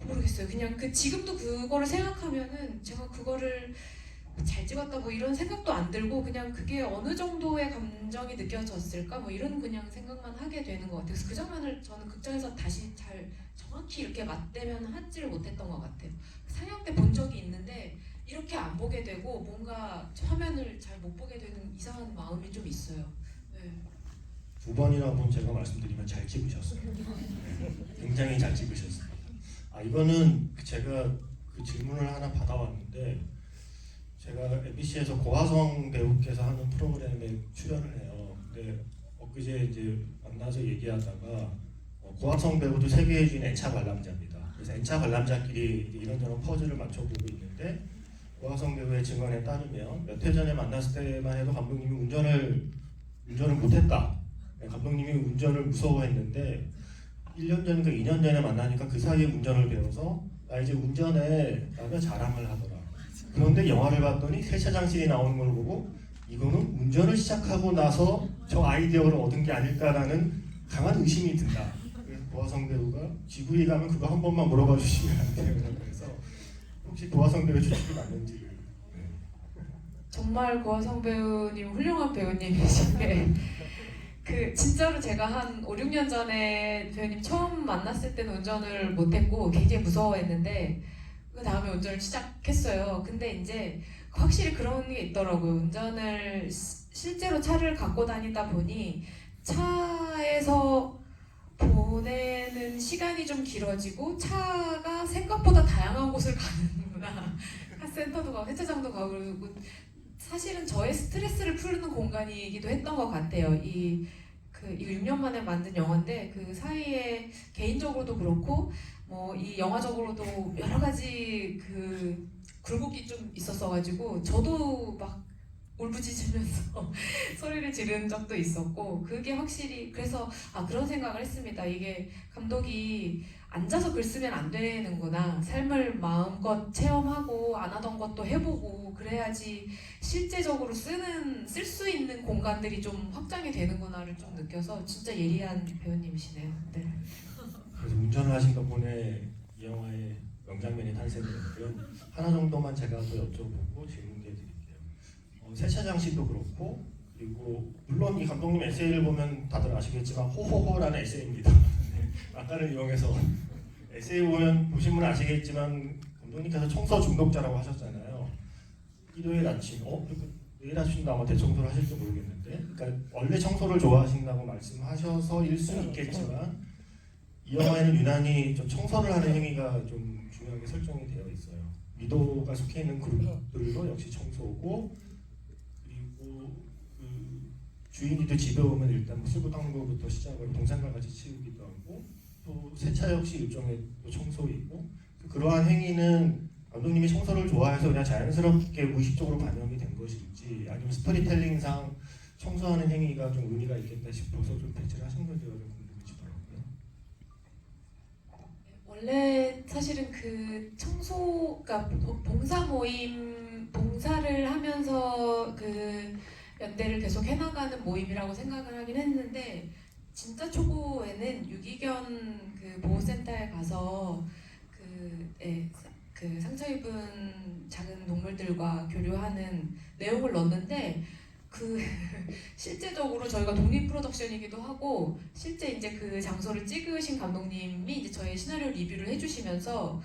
모르겠어요. 그냥 그 지금도 그거를 생각하면은 제가 그거를 잘 찍었다 뭐 이런 생각도 안 들고, 그냥 그게 어느 정도의 감정이 느껴졌을까 뭐 이런 그냥 생각만 하게 되는 것 같아요. 그래서 그 장면을 저는 극장에서 다시 잘 정확히 이렇게 맞대면 하지를 못했던 것 같아요. 상영 때 본 적이 있는데 이렇게 안 보게 되고 뭔가 화면을 잘 못 보게 되는 이상한 마음이 좀 있어요. 네. 두 번이나 본 제가 말씀드리면 잘 찍으셨어요. 굉장히 잘 찍으셨어요. 이거는 제가 그 질문을 하나 받아왔는데, 제가 MBC에서 고화성 배우께서 하는 프로그램에 출연을 해요. 근데 엊그제 이제 만나서 얘기하다가 고화성 배우도 세계의 주인 N차 관람자입니다. 그래서 N차 관람자끼리 이런저런 퍼즐을 맞춰보고 있는데, 고화성 배우의 증언에 따르면 몇 해 전에 만났을 때만 해도 감독님이 운전을 못했다. 감독님이 운전을 무서워했는데 1년 전인가 2년 전에 만나니까 그 사이에 운전을 배워서 나 이제 운전에 나가 자랑을 하더라. 그런데 영화를 봤더니 세차장실이 나오는 걸 보고 이거는 운전을 시작하고 나서 저 아이디어를 얻은 게 아닐까라는 강한 의심이 든다. 그래서 고화성 배우가 GV에 가면 그거 한 번만 물어봐 주시면 안 돼요. 그래서 혹시 고화성 배우 추측이 맞는지. 정말 고화성 배우님 훌륭한 배우님이신데 그 진짜로 제가 한 5, 6년 전에 배우님 처음 만났을 때는 운전을 못했고 굉장히 무서워했는데 그 다음에 운전을 시작했어요. 근데 이제 확실히 그런 게 있더라고요. 운전을 실제로 차를 갖고 다니다 보니 차에서 보내는 시간이 좀 길어지고 차가 생각보다 다양한 곳을 가는구나. 카센터도 가고 세차장도 가고, 그리고 사실은 저의 스트레스를 풀는 공간이기도 했던 것 같아요. 이거 6년 만에 만든 영화인데 그 사이에 개인적으로도 그렇고 뭐 이 영화적으로도 여러 가지 그 굴곡이 좀 있었어가지고 저도 막 울부짖으면서 소리를 지른 적도 있었고, 그게 확실히 그래서 그런 생각을 했습니다. 이게 감독이 앉아서 글 쓰면 안 되는구나. 삶을 마음껏 체험하고 안 하던 것도 해보고 그래야지 실제적으로 쓸 수 있는 공간들이 좀 확장이 되는구나를 좀 느껴서 진짜 예리한 배우님이시네요. 네. 그래서 운전을 하신 덕분에 이 영화의 명장면이 탄생됐고요. 하나 정도만 제가 더 여쭤보고 질문드릴게요. 세차장실도 그렇고, 그리고 물론 이 감독님 에세이를 보면 다들 아시겠지만 호호호라는 에세이입니다. 아까를 이용해서 에세이 보신 분은 아시겠지만 감독님께서 청소 중독자라고 하셨잖아요. 일요일 아침, 내일 아침도 아마 대청소를 하실지 모르겠는데, 그러니까 원래 청소를 좋아하신다고 말씀하셔서일 수는 있겠지만 이 영화에는 유난히 좀 청소를 하는 행위가 좀 중요하게 설정이 되어 있어요. 미도가 속해 있는 그룹들도 역시 청소고, 그리고 그 주인이도 집에 오면 일단 쓸고 닦는 것부터 시작을 동생과 같이 치우기도 하고, 또 세차 역시 일종의 또 청소이고, 그러한 행위는 감독님이 청소를 좋아해서 그냥 자연스럽게 무의식적으로 반영이 된 것일지, 아니면 스토리텔링상 청소하는 행위가 좀 의미가 있겠다 싶어서 좀 배치를 하신 건지가 좀 궁금해지더라고요. 원래 사실은 그 그러니까 봉사 모임, 봉사를 하면서 그 연대를 계속 해나가는 모임이라고 생각을 하긴 했는데, 진짜 초보에는 유기견 그 보호센터에 가서 그 상처 입은 작은 동물들과 교류하는 내용을 넣었는데, 그 실제적으로 저희가 독립 프로덕션이기도 하고 실제 이제 그 장소를 찍으신 감독님이 이제 저의 시나리오 리뷰를 해주시면서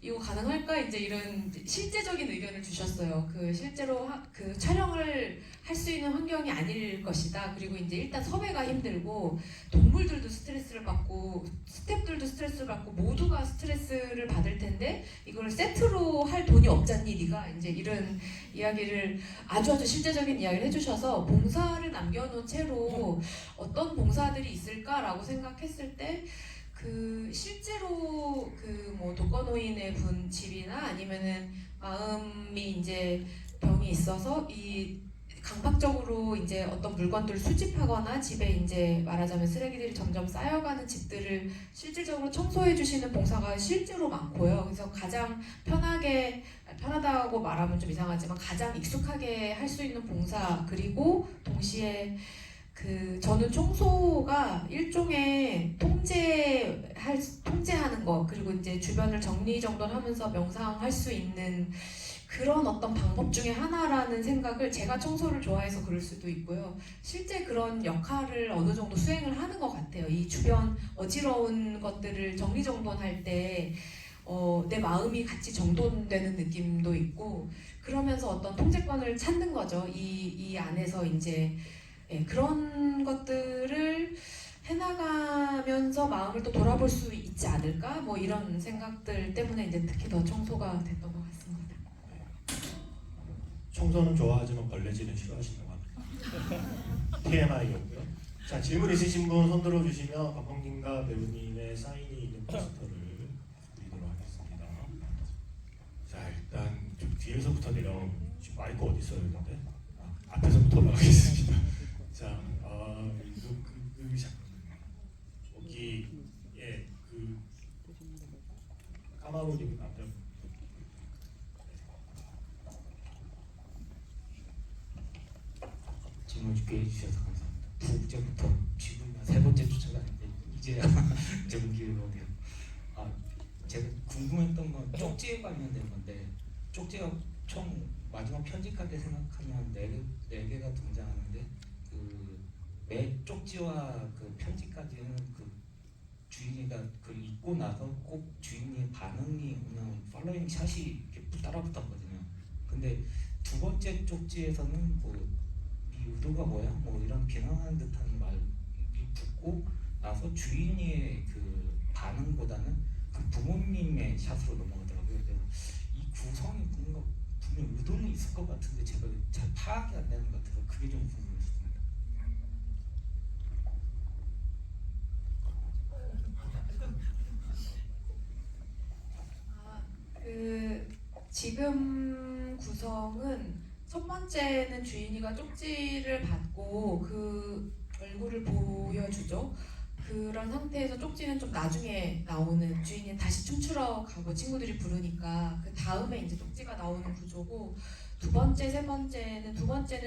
이거 가능할까 이제 이런 실제적인 의견을 주셨어요. 그 실제로 그 촬영을 할 수 있는 환경이 아닐 것이다. 그리고 이제 일단 섭외가 힘들고 동물들도 스트레스를 받고 스태프들도 스트레스를 받고 모두가 스트레스를 받을 텐데 이걸 세트로 할 돈이 없잖니 네가, 이제 이런 이야기를 아주 실제적인 이야기를 해주셔서 봉사를 남겨놓은 채로 어떤 봉사들이 있을까라고 생각했을 때 그 실제로 그 뭐 독거노인의 분 집이나 아니면은 마음이 이제 병이 있어서 이 강박적으로 이제 어떤 물건들을 수집하거나 집에 이제 말하자면 쓰레기들이 점점 쌓여가는 집들을 실질적으로 청소해 주시는 봉사가 실제로 많고요. 그래서 가장 편하다고 말하면 좀 이상하지만 가장 익숙하게 할 수 있는 봉사, 그리고 동시에 그 저는 청소가 일종의 통제하는 거, 그리고 이제 주변을 정리정돈하면서 명상할 수 있는 그런 어떤 방법 중에 하나라는 생각을, 제가 청소를 좋아해서 그럴 수도 있고요. 실제 그런 역할을 어느 정도 수행을 하는 것 같아요. 이 주변 어지러운 것들을 정리정돈할 때 내 마음이 같이 정돈되는 느낌도 있고, 그러면서 어떤 통제권을 찾는 거죠. 이 안에서 이제 그런 것들을 해나가면서 마음을 또 돌아볼 수 있지 않을까? 뭐 이런 생각들 때문에 이제 특히 더 청소가 됐던 것 같습니다. 청소는 좋아하지만 벌레질은 싫어하신다고 합니다. TMI였고요. 자, 질문 있으신 분 손 들어주시면 박범김과 배우님의 사인이 있는 포스터를 드리도록 하겠습니다. 자, 일단 좀 뒤에서부터 내려온, 지금 마이크 어디 있어요, 근데? 앞에서부터 나가겠습니다. 자, 여기에 그 까마귀님 남자. 질문 주게 해주셔서 감사합니다. 부국제부터 지금 세 번째 주차가 아닌데 이제야 질문 기회가 오네요. 제가 궁금했던 건 쪽지에 관련된 건데, 쪽지가 총 마지막 편지까지 생각하면 네 개가 등장하는데, 그 매 쪽지와 그 편지까지는 그 주인이가 그걸 읽고 나서 꼭 주인의 반응이 오는 팔로잉 샷이 이렇게 따라 붙었거든요. 근데 두 번째 쪽지에서는 뭐 이 의도가 뭐야? 뭐 이런 비난하는 듯한 말이 붙고 나서 주인의 그 반응보다는 그 부모님의 샷으로 넘어가더라고요. 그래서 이 구성이 뭔가 분명 의도는 있을 것 같은데 제가 잘 파악이 안 되는 것 같아서 그게 좀 궁금했습니다. 그 지금 구성은 첫 번째는 주인이가 쪽지를 받고 그 얼굴을 보여주죠. 그런 상태에서 쪽지는 좀 나중에 나오는, 주인이 다시 춤추러 가고 친구들이 부르니까 그 다음에 이제 쪽지가 나오는 구조고, 두 번째는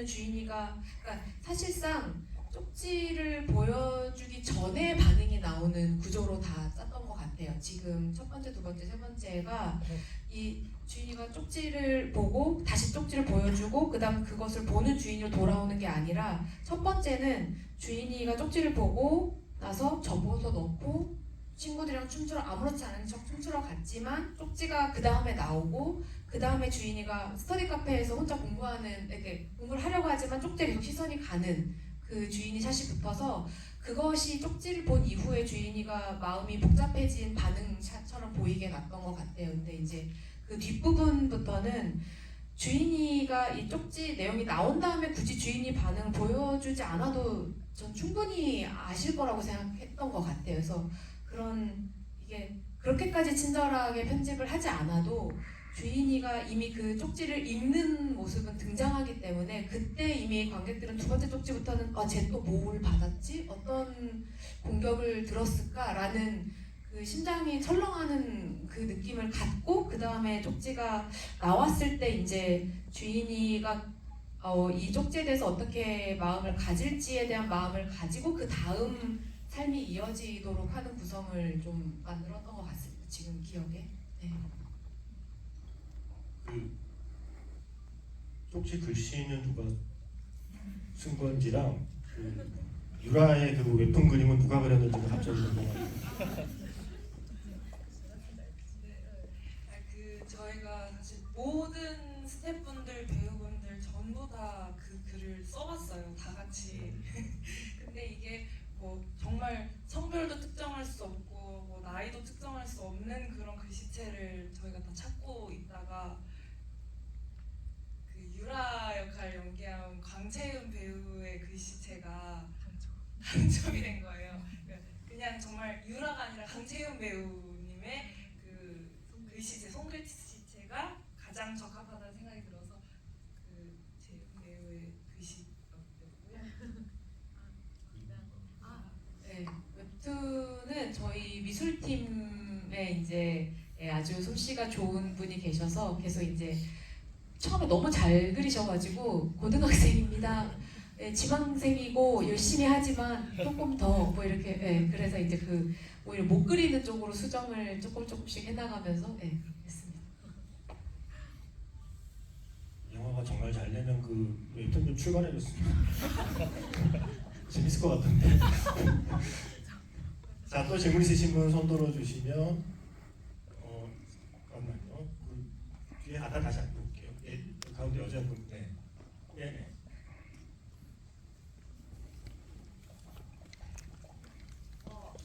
주인이가, 그러니까 사실상 쪽지를 보여주기 전에 반응이 나오는 구조로 다 짰던 것 같아요. 지금 첫 번째, 두 번째, 세 번째가 이 주인이가 쪽지를 보고 다시 쪽지를 보여주고 그다음 그것을 보는 주인으로 돌아오는 게 아니라, 첫 번째는 주인이가 쪽지를 보고 나서 접어서 넣고 친구들이랑 춤추러, 아무렇지 않은 척 춤추러 갔지만 쪽지가 그 다음에 나오고, 그 다음에 주인이가 스터디 카페에서 혼자 이렇게 공부를 하려고 하지만 쪽지에 계속 시선이 가는 그 주인이 샷이 붙어서, 그것이 쪽지를 본 이후에 주인이가 마음이 복잡해진 반응샷처럼 보이게 났던 것 같아요. 근데 이제 그 뒷부분부터는 주인이가 이 쪽지 내용이 나온 다음에 굳이 주인이 반응을 보여주지 않아도 전 충분히 아실 거라고 생각했던 것 같아요. 그래서 이게 그렇게까지 친절하게 편집을 하지 않아도 주인이가 이미 그 쪽지를 읽는 모습은 등장하기 때문에, 그때 이미 관객들은 두 번째 쪽지부터는 쟤 또 뭘 받았지? 어떤 공격을 들었을까라는 그 심장이 철렁하는 그 느낌을 갖고, 그 다음에 쪽지가 나왔을 때 이제 주인이가 이 쪽지에 대해서 어떻게 마음을 가질지에 대한 마음을 가지고 그 다음 삶이 이어지도록 하는 구성을 좀 만들었던 것 같습니다. 지금 기억에. 네. 그 쪽지 글씨는 누가 쓴 건지랑 그 유라의 그 웹툰 그림은 누가 그렸는지가 갑자기 궁금해요. 그 저희가 사실 모든 스태프분들, 배우분들 전부 다 그 글을 써봤어요. 다 같이. 근데 이게 뭐 정말 성별도 특정할 수 없고 뭐 나이도 특정할 수 없는 그런 글씨체를 저희가 다 찾고 있다가, 그 유라 역할 연기한 광채은 배우의 글씨체가 당첨이 된 거예요. 그냥 정말 유라가 제가 아니라 강채윤 배우님의 그 글씨체, 손글씨체가 가장 적합하다는 생각이 들어서 그 채윤 배우의 글씨였고요. 네, 웹툰은 저희 미술팀에 이제 아주 솜씨가 좋은 분이 계셔서 계속 이제 처음에 너무 잘 그리셔가지고 고등학생입니다. 네, 지망생이고 열심히 하지만 조금 더 뭐 이렇게 그래서 이제 그 오히려 못 그리는 쪽으로 수정을 조금씩 해나가면서 그렇게 했습니다. 영화가 정말 잘 되면 그 웹툰 좀 출간해줬습니다. 재밌을 것 같은데. 자, 또 질문 있으신 분 손 들어주시면 잠깐만요. 그 뒤에 다시 한번 볼게요. 예, 그 가운데 여자분. 네. 네.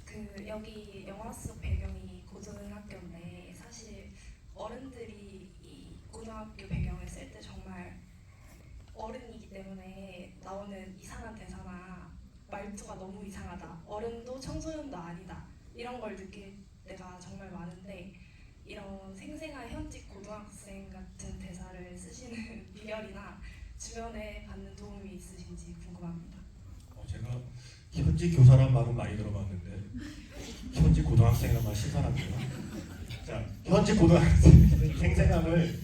그 여기 영화 속 배경이 고등학교인데 사실 어른들이 이 고등학교 배경을 쓸 때 정말 어른이기 때문에 나오는 이상한 대사나 말투가 너무 이상하다. 어른도 청소년도 아니다. 이런 걸 느낄 때가 정말 많은데 이런 생생한 현직 고등학생 같은 대사를 쓰시는 비결이나 주변에 받는 도움이 있으신지 궁금합니다. 제가 현직 교사란 말은 많이 들어봤는데 현직 고등학생이란 말 신선한데요. 자, 현직 고등학생 생생함을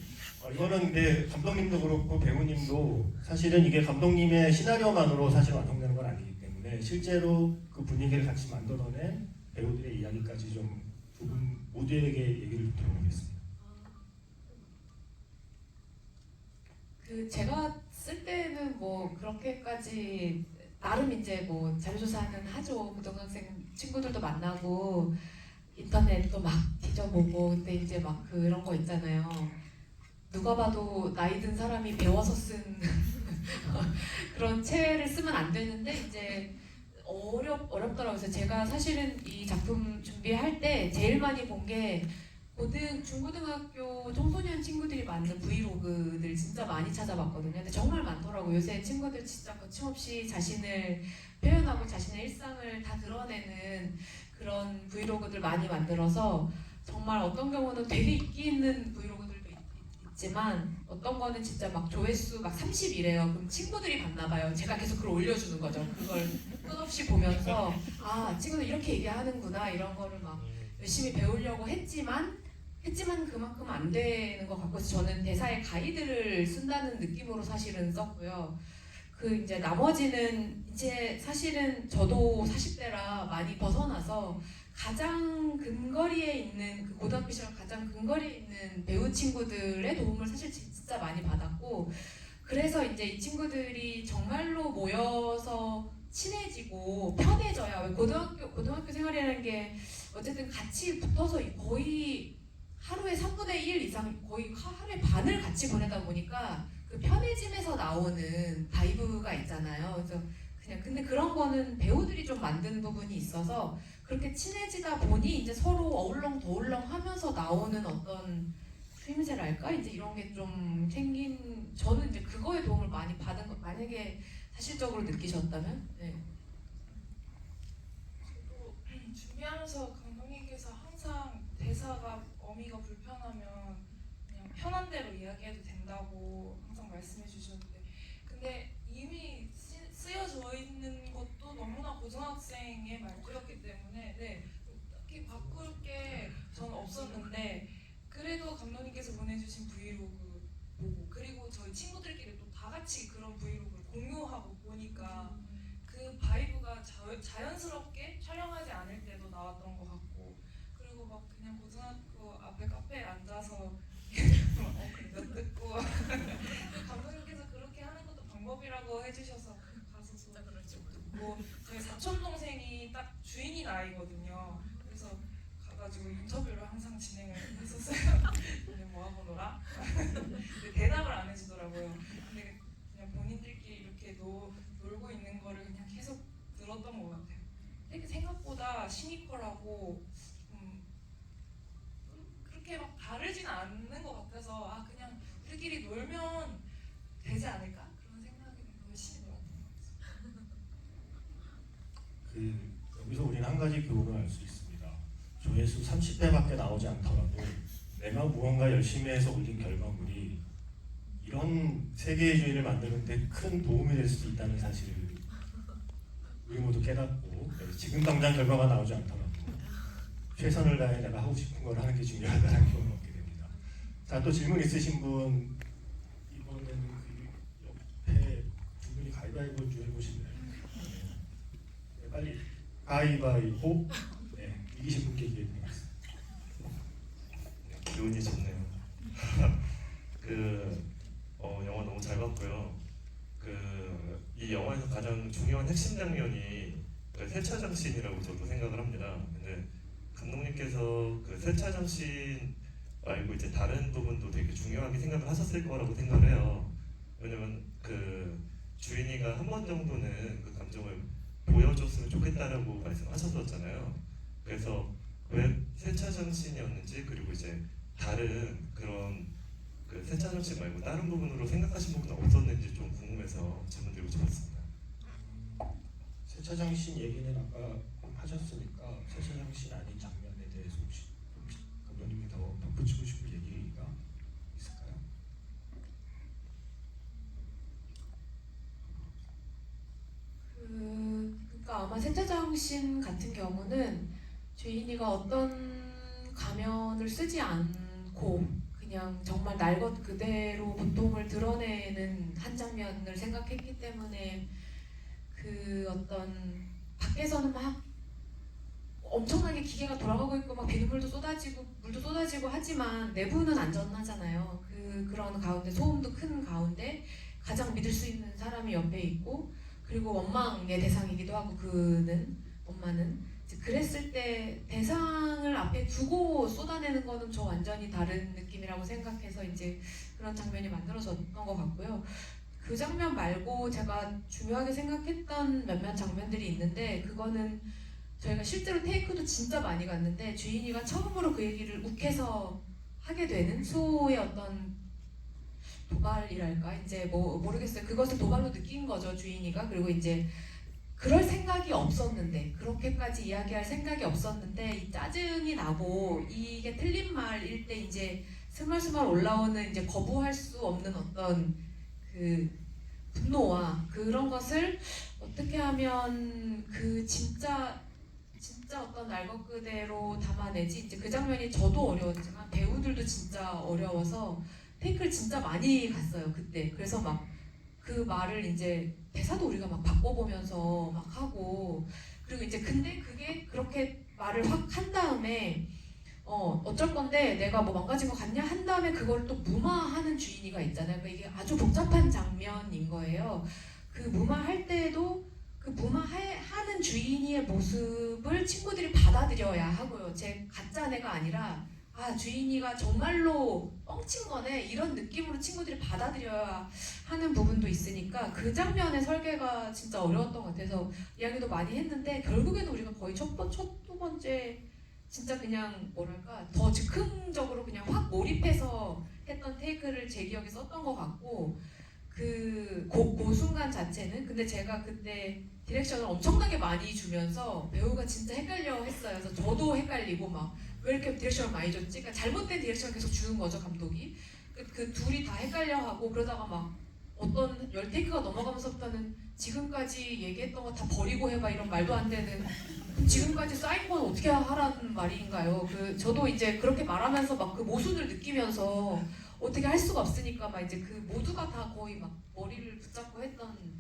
이거는 근데 감독님도 그렇고 배우님도 사실은 이게 감독님의 시나리오만으로 사실 완성되는 건 아니기 때문에 실제로 그 분위기를 같이 만들어낸 배우들의 이야기까지 좀 두 분 모두에게 얘기를 들어보겠습니다. 그 제가 쓸 때는 뭐 그렇게까지 나름 이제 뭐 자료조사는 하죠. 고등학생 친구들도 만나고 인터넷도 막 뒤져보고 근데 이제 막 그런 거 있잖아요. 누가 봐도 나이 든 사람이 배워서 쓴 그런 책을 쓰면 안 되는데 이제 어렵더라고요. 그래서 제가 사실은 이 작품 준비할 때 제일 많이 본 게 중고등학교 청소년 친구들이 만든 브이로그들 진짜 많이 찾아봤거든요. 근데 정말 많더라고요. 요새 친구들 진짜 거침없이 자신을 표현하고 자신의 일상을 다 드러내는 그런 브이로그들 많이 만들어서 정말 어떤 경우는 되게 인기 있는 브이로그들도 있지만 어떤 거는 진짜 막 조회수 막 30이래요. 그럼 친구들이 봤나 봐요. 제가 계속 그걸 올려주는 거죠. 그걸 끝없이 보면서 아 친구들 이렇게 얘기하는구나 이런 거를 막 열심히 배우려고 했지만 그만큼 안 되는 것 같고 저는 대사의 가이드를 쓴다는 느낌으로 사실은 썼고요. 그 이제 나머지는 이제 사실은 저도 40대라 많이 벗어나서 가장 근거리에 있는 그 고등학교 시절 가장 근거리에 있는 배우 친구들의 도움을 사실 진짜 많이 받았고 그래서 이제 이 친구들이 정말로 모여서 친해지고 편해져야 고등학교 생활이라는 게 어쨌든 같이 붙어서 거의 하루에 3분의 1 이상 거의 하루에 반을 같이 보내다 보니까 그 편해짐에서 나오는 바이브가 있잖아요. 그래서 그냥 근데 그런 거는 배우들이 좀 만든 부분이 있어서 그렇게 친해지다 보니 이제 서로 어울렁 하면서 나오는 어떤 추임새랄까 이제 이런 게 좀 생긴 저는 이제 그거에 도움을 많이 받은 거 만약에 사실적으로 느끼셨다면 네. 저도 준비하면서 감독님께서 항상 대사가 어미가 불편하면 그냥 편한 대로 이야기해도 된다고 항상 말씀해 주셨는데 근데 이미 쓰여져 있는 것도 너무나 고등학생의 말투였기 때문에 딱히 바꿀 게 저는 없었는데 그래도 감독님께서 보내주신 브이로그 보고 그리고 저희 친구들끼리 또 다 같이 그런 브이로그를 공유하고 보니까 그 바이브가 자연스럽게 촬영하지 않을 때도 나왔던 것 같고 그리고 막 그냥 고등학교 앞에 카페에 앉아서 몇 듣고 감독님께서 그렇게 하는 것도 방법이라고 해주셔서 가서 뭐 저희 사촌 동생이 딱 주인인 아이거든요. 그래서 가가지고 인터뷰를 항상 진행을 했었어요. 오늘 뭐 하고 놀아? 근데 대답을 안 해주더라고요. 근데 그냥 본인들끼리 이렇게 놀고 있는 거를 그냥 계속 들었던 것 같아요. 되게 생각보다 시니컬하고 그렇게 막 다르진 않는 것 같아서 아 그냥 우리끼리 놀면 되지 않을까 그런 생각이 열심히 놀았던 것 같아요. 여기서 우리는 한 가지 교훈을 알 수 있습니다. 조회수 30회밖에 나오지 않더라도 내가 무언가 열심히 해서 올린 결과물이 이런 세계주의를 만드는데 큰 도움이 될 수 있다는 사실을 우리 모두 깨닫고 지금 당장 결과가 나오지 않더라도 최선을 다해 내가 하고 싶은 걸 하는 게 중요하다는 걸 얻게 됩니다. 자, 또 질문 있으신 분 이번에는 그 옆에 두 분이 가위바위보 좀 해보실래요? 네, 빨리 가위바위보. 네, 이기신 분께 기회 드리겠습니다. 기운이 좋네요. 영화 너무 잘 봤고요. 이 영화에서 가장 중요한 핵심 장면이 세차장 씬이라고 저도 생각을 합니다. 근데 감독님께서 그 세차장 씬 말고 이제 다른 부분도 되게 중요하게 생각을 하셨을 거라고 생각을 해요. 왜냐면 주인이가 한 번 정도는 그 감정을 보여줬으면 좋겠다라고 말씀하셨었잖아요. 그래서 왜 세차장 씬이었는지, 그리고 이제 다른 그런 세차장 씬 말고 다른 부분으로 생각하신 부분은 없었는지 좀 궁금해서 질문 드리고 싶었습니다. 세차장 씬 얘기는 아까 하셨으니까 세차장 씬 아닌 장면에 대해서 혹시 감독님이 더 덧붙이고 싶은 얘기가 있을까요? 그러니까 아마 세차장 씬 같은 경우는 주인이가 어떤 가면을 쓰지 않고 그냥 정말 날 것 그대로 고통을 드러내는 한 장면을 생각했기 때문에 그 어떤 밖에서는 막 엄청나게 기계가 돌아가고 있고 막 비눗물도 쏟아지고 물도 쏟아지고 하지만 내부는 안전하잖아요. 그런 가운데 소음도 큰 가운데 가장 믿을 수 있는 사람이 옆에 있고, 그리고 원망의 대상이기도 하고 엄마는 이제 그랬을 때 대상을 앞에 두고 쏟아내는 거는 저 완전히 다른 느낌이라고 생각해서 이제 그런 장면이 만들어졌던 것 같고요. 그 장면 말고 제가 중요하게 생각했던 몇몇 장면들이 있는데, 그거는 저희가 실제로 테이크도 진짜 많이 갔는데 주인이가 처음으로 그 얘기를 욱해서 하게 되는 소의 어떤 도발이랄까, 이제 뭐 모르겠어요. 그것을 도발로 느낀 거죠, 주인이가. 그리고 이제 그럴 생각이 없었는데, 그렇게까지 이야기할 생각이 없었는데 이 짜증이 나고 이게 틀린 말일 때 이제 스멀스멀 올라오는 이제 거부할 수 없는 어떤 그 분노와 그런 것을 어떻게 하면 그 진짜 어떤 날 것 그대로 담아내지. 이제 그 장면이 저도 어려웠지만 배우들도 진짜 어려워서 테이크를 진짜 많이 갔어요 그때. 그래서 막 그 말을 이제 대사도 우리가 막 바꿔보면서 막 하고, 그리고 이제 근데 그게 그렇게 말을 확 한 다음에 어쩔 건데 내가 뭐 망가진 거 같냐 한 다음에 그걸 또 무마하는 주인이가 있잖아요. 그러니까 이게 아주 복잡한 장면인 거예요. 그 무마할 때에도 그 무마하는 주인이의 모습을 친구들이 받아들여야 하고요. 제 가짜 내가 아니라 주인이가 정말로 뻥친 거네 이런 느낌으로 친구들이 받아들여야 하는 부분도 있으니까 그 장면의 설계가 진짜 어려웠던 것 같아서 이야기도 많이 했는데, 결국에는 우리가 거의 두 번째 진짜 그냥 뭐랄까 더 즉흥적으로 그냥 확 몰입해서 했던 테이크를 제 기억에 썼던 것 같고, 그 순간 자체는 근데 제가 그때 디렉션을 엄청나게 많이 주면서 배우가 진짜 헷갈려 했어요. 그래서 저도 헷갈리고 막 왜 이렇게 디렉션을 많이 줬지? 그러니까 잘못된 디렉션을 계속 주는 거죠, 감독이. 그 둘이 다 헷갈려 하고 그러다가 막 어떤 10테이크가 넘어가면서부터는 지금까지 얘기했던 거 다 버리고 해봐 이런 말도 안 되는, 지금까지 쌓인 건 어떻게 하라는 말인가요? 저도 이제 그렇게 말하면서 막 그 모순을 느끼면서 어떻게 할 수가 없으니까 막 이제 그 모두가 다 거의 막 머리를 붙잡고 했던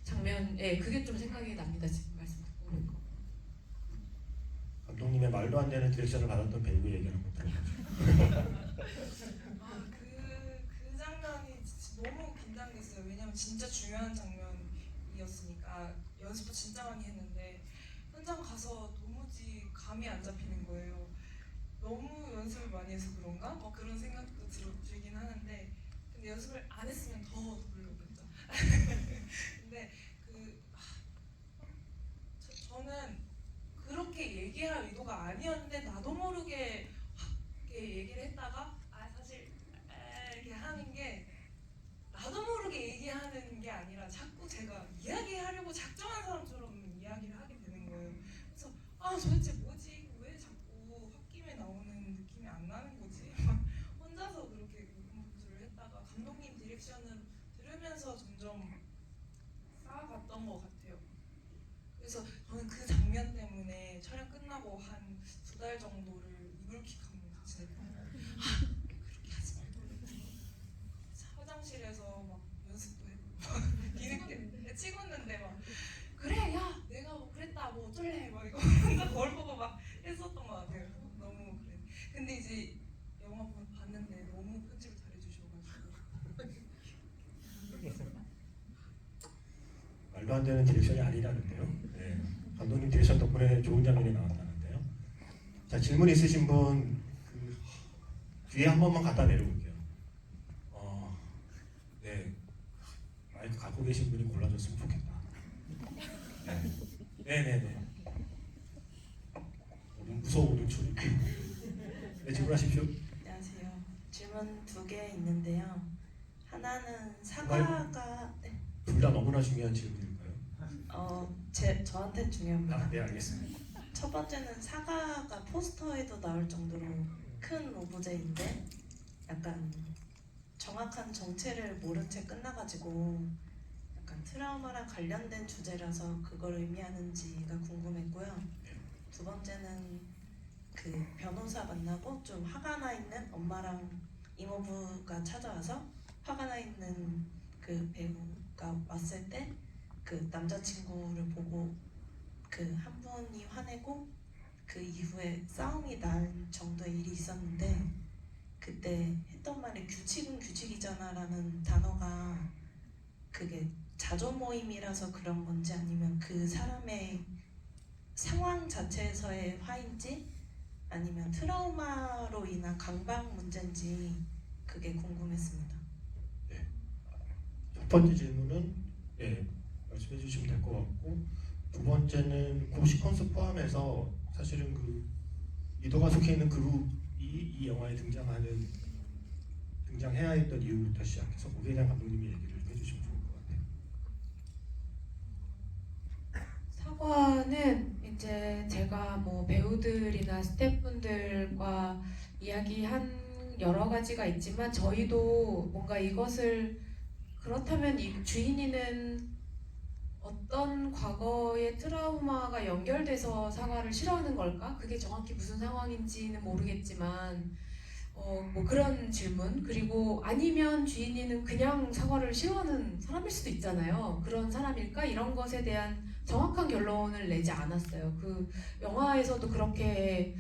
장면, 그게 좀 생각이 납니다. 지금 말씀 듣고 보니까. 감독님의 말도 안 되는 디렉션을 받았던 배우 얘기를 한번 들어보죠. 그 장면이 진짜 너무 긴장됐어요. 왜냐면 진짜 중요한 장면이었으니까 연습도 진짜 많이 했는데 현장 가서 도무지 감이 안 잡히는 거예요. 너무 연습을 많이 해서 그런가? 그런 생각도 들긴 하는데, 근데 연습을 안 했으면 더 놀랐겠죠. 근데 저는 그렇게 얘기할 의도가 아니었는데 나도 모르게 확 이렇게 얘기를 했다가 사실 이렇게 하는 게 나도 모르게 얘기하는 게 아니라 자꾸 제가 이야기하려고 작정한 사람처럼 이야기를 하게 되는 거예요. 그래서 도대체 뭐지? 왜 자꾸 확 2달 정도를 이불킥하면서 지냈던 거. 그렇게 하지 말고. 화장실에서 막 연습도 해보고 뒤늦게 찍었는데 막 그래 야 내가 뭐 그랬다 뭐 어쩔래 막 이거 혼자 거울 보고 막 했었던 것 같아요. 너무 그래. 근데 이제 영화 봤는데 너무 편집을 잘해주셔가지고 말도 안 되는 디렉션이 아니라는데요. 네. 감독님 디렉션 덕분에 좋은 장면이 나왔다는데요. 자, 질문 있으신 분 뒤에 한 번만 갖다 내려볼게요. 네, 마이크 갖고 계신 분이 골라줬으면 좋겠다. 네네네. 무서워 오는 소리. 네, 질문하십시오. 안녕하세요. 질문 2개 있는데요. 하나는 사과가 둘 다 너무나 중요한 질문일까요? 저한테 중요합니다. 네, 알겠습니다. 첫 번째는 사과가 포스터에도 나올 정도로 큰 오브제인데 약간 정확한 정체를 모른 채 끝나가지고 약간 트라우마랑 관련된 주제라서 그걸 의미하는지가 궁금했고요. 두 번째는 그 변호사 만나고 좀 화가 나 있는 엄마랑 이모부가 찾아와서 화가 나 있는 그 배우가 왔을 때 그 남자친구를 보고 그 한 분이 화내고 그 이후에 싸움이 날 정도의 일이 있었는데 그때 했던 말이 규칙은 규칙이잖아 라는 단어가 그게 자조 모임이라서 그런 건지 아니면 그 사람의 상황 자체에서의 화인지 아니면 트라우마로 인한 강박 문제인지 그게 궁금했습니다. 첫 번째 질문은 말씀해 주시면 될 것 같고, 두 번째는 그 시퀀스 포함해서 사실은 그 리더가 속해 있는 그룹이 이 영화에 등장해야 했던 이유부터 시작해서 오계장 감독님이 얘기를 해주시면 좋을 것 같아요. 사과는 이제 제가 뭐 배우들이나 스태프분들과 이야기한 여러 가지가 있지만 저희도 뭔가 이것을 그렇다면 이 주인이는 어떤 과거의 트라우마가 연결돼서 사과를 싫어하는 걸까? 그게 정확히 무슨 상황인지는 모르겠지만 뭐 그런 질문, 그리고 아니면 주인이는 그냥 사과를 싫어하는 사람일 수도 있잖아요. 그런 사람일까? 이런 것에 대한 정확한 결론을 내지 않았어요. 그 영화에서도 그렇게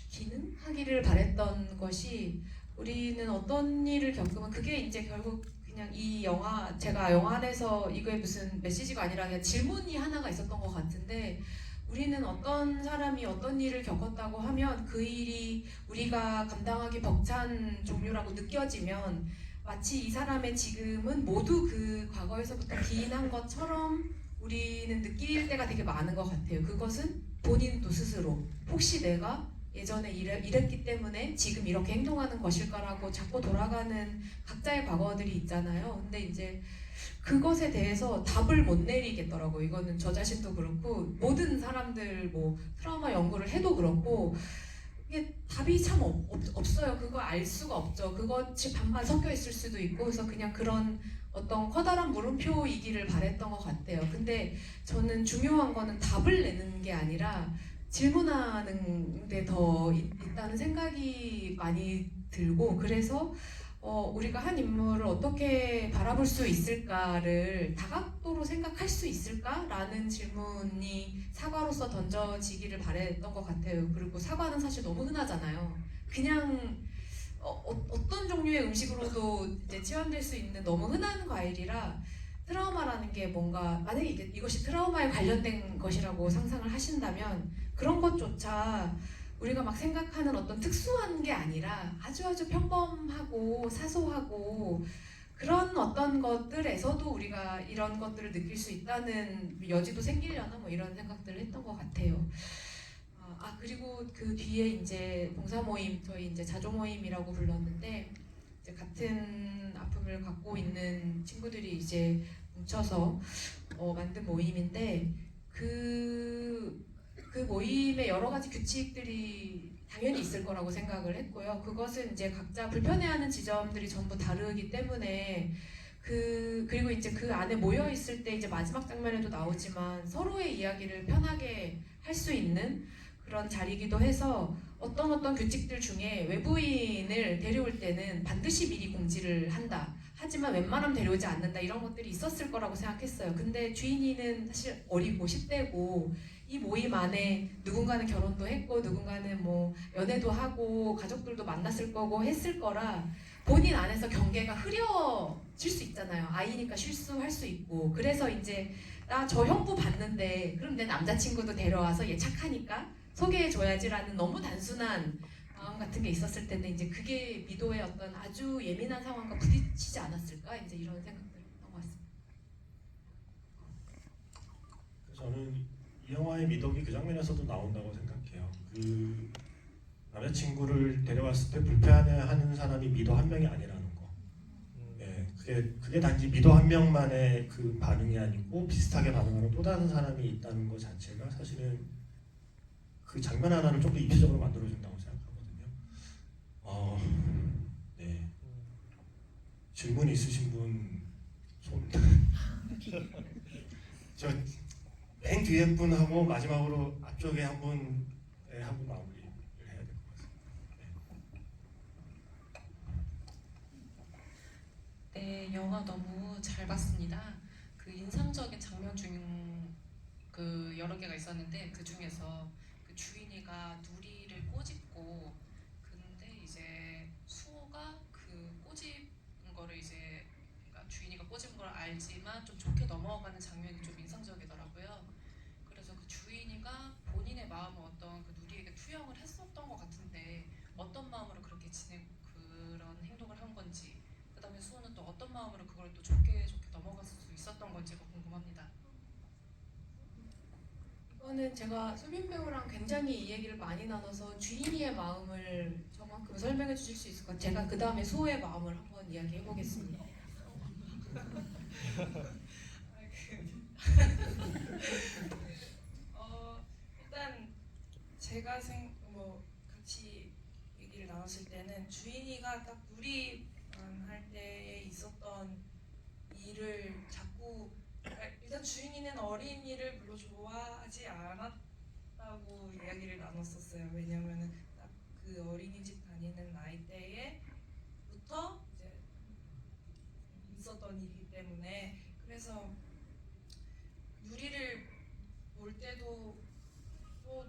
기능하기를 바랬던 것이 우리는 어떤 일을 겪으면 그게 이제 결국 그냥 이 영화, 제가 영화 안에서 이거에 무슨 메시지가 아니라 그냥 질문이 하나가 있었던 것 같은데, 우리는 어떤 사람이 어떤 일을 겪었다고 하면 그 일이 우리가 감당하기 벅찬 종류라고 느껴지면 마치 이 사람의 지금은 모두 그 과거에서부터 기인한 것처럼 우리는 느낄 때가 되게 많은 것 같아요. 그것은 본인도 스스로 혹시 내가 예전에 이랬기 때문에 지금 이렇게 행동하는 것일까라고 자꾸 돌아가는 각자의 과거들이 있잖아요. 근데 이제 그것에 대해서 답을 못 내리겠더라고요. 이거는 저 자신도 그렇고 모든 사람들 뭐 트라우마 연구를 해도 그렇고 이게 답이 참 없어요. 그거 알 수가 없죠. 그것이 반반 섞여 있을 수도 있고, 그래서 그냥 그런 어떤 커다란 물음표이기를 바랬던 것 같아요. 근데 저는 중요한 거는 답을 내는 게 아니라 질문하는 데 더 있다는 생각이 많이 들고, 그래서 우리가 한 인물을 어떻게 바라볼 수 있을까를 다각도로 생각할 수 있을까라는 질문이 사과로서 던져지기를 바랬던 것 같아요. 그리고 사과는 사실 너무 흔하잖아요. 그냥 어떤 종류의 음식으로도 이제 치환될 수 있는 너무 흔한 과일이라 트라우마라는 게 뭔가 만약에 이것이 트라우마에 관련된 것이라고 상상을 하신다면 그런 것조차 우리가 막 생각하는 어떤 특수한 게 아니라 아주 평범하고 사소하고 그런 어떤 것들에서도 우리가 이런 것들을 느낄 수 있다는 여지도 생기려나 뭐 이런 생각들을 했던 것 같아요. 그리고 그 뒤에 이제 봉사 모임, 저희 이제 자조 모임이라고 불렀는데 이제 같은 아픔을 갖고 있는 친구들이 이제 뭉쳐서 만든 모임인데 그 모임에 여러 가지 규칙들이 당연히 있을 거라고 생각을 했고요. 그것은 이제 각자 불편해하는 지점들이 전부 다르기 때문에 그리고 이제 그 안에 모여 있을 때 이제 마지막 장면에도 나오지만 서로의 이야기를 편하게 할 수 있는 그런 자리이기도 해서 어떤 규칙들 중에 외부인을 데려올 때는 반드시 미리 공지를 한다. 하지만 웬만하면 데려오지 않는다. 이런 것들이 있었을 거라고 생각했어요. 근데 주인이는 사실 어리고 10대고 이 모임 안에 누군가는 결혼도 했고 누군가는 뭐 연애도 하고 가족들도 만났을 거고 했을 거라 본인 안에서 경계가 흐려질 수 있잖아요. 아이니까 실수할 수 있고. 그래서 이제 나 저 형부 봤는데 그럼 내 남자친구도 데려와서 얘 착하니까 소개해줘야지라는 너무 단순한 마음 같은 게 있었을 텐데 이제 그게 미도의 어떤 아주 예민한 상황과 부딪히지 않았을까 이제 이런 생각들을 했던 것 같습니다. 저는 이 영화의 미덕이 그 장면에서도 나온다고 생각해요. 그 남자친구를 데려왔을 때 불편해하는 사람이 미도 한 명이 아니라는 거. 예, 그게 단지 미도 한 명만의 그 반응이 아니고 비슷하게 반응하는 또 다른 사람이 있다는 것 자체가 사실은 그 장면 하나를 좀 더 입체적으로 만들어준다고 생각하거든요. 네. 질문 있으신 분 손. 저 맨 뒤에 분하고 마지막으로 앞쪽에 한 분 하고 마무리를 해야 될 것 같습니다. 네, 영화 너무 잘 봤습니다. 그 인상적인 장면 중 그 여러 개가 있었는데 그 중에서 그 주인이가 누리를 꼬집고 근데 이제 수호가 그 꼬집은 거를 이제 그러니까 주인이가 꼬집은 걸 알지만 좀 좋게 넘어가는 장면이 좀 인상적이더라고요. 그래서 그 주인이가 본인의 마음을 어떤 그 누리에게 투영을 했었던 것 같은데 어떤 마음으로 그렇게 지내고 그런 행동을 한 건지 그다음에 수호는 또 어떤 마음으로 그걸 또 좋게 넘어갈 수 있었던 건지가 궁금합니다. 이거는 제가 수빈 배우랑 굉장히 이 얘기를 많이 나눠서 주인이의 마음을 저만큼 설명해 주실 수 있을 것 같아요. 제가 그 다음에 수호의 마음을 한번 이야기해 보겠습니다. 일단 제가 같이 얘기를 나눴을 때는 주인이가 딱 누리만 할 때에 있었던 일을 자꾸 일단 주인이는 어린이를 별로 좋아하지 않았다고 이야기를 나눴었어요. 왜냐면은 딱 그 어린이집 다니는 나이대에부터 이제 있었던 일이기 때문에 그래서 누리를 볼 때도 또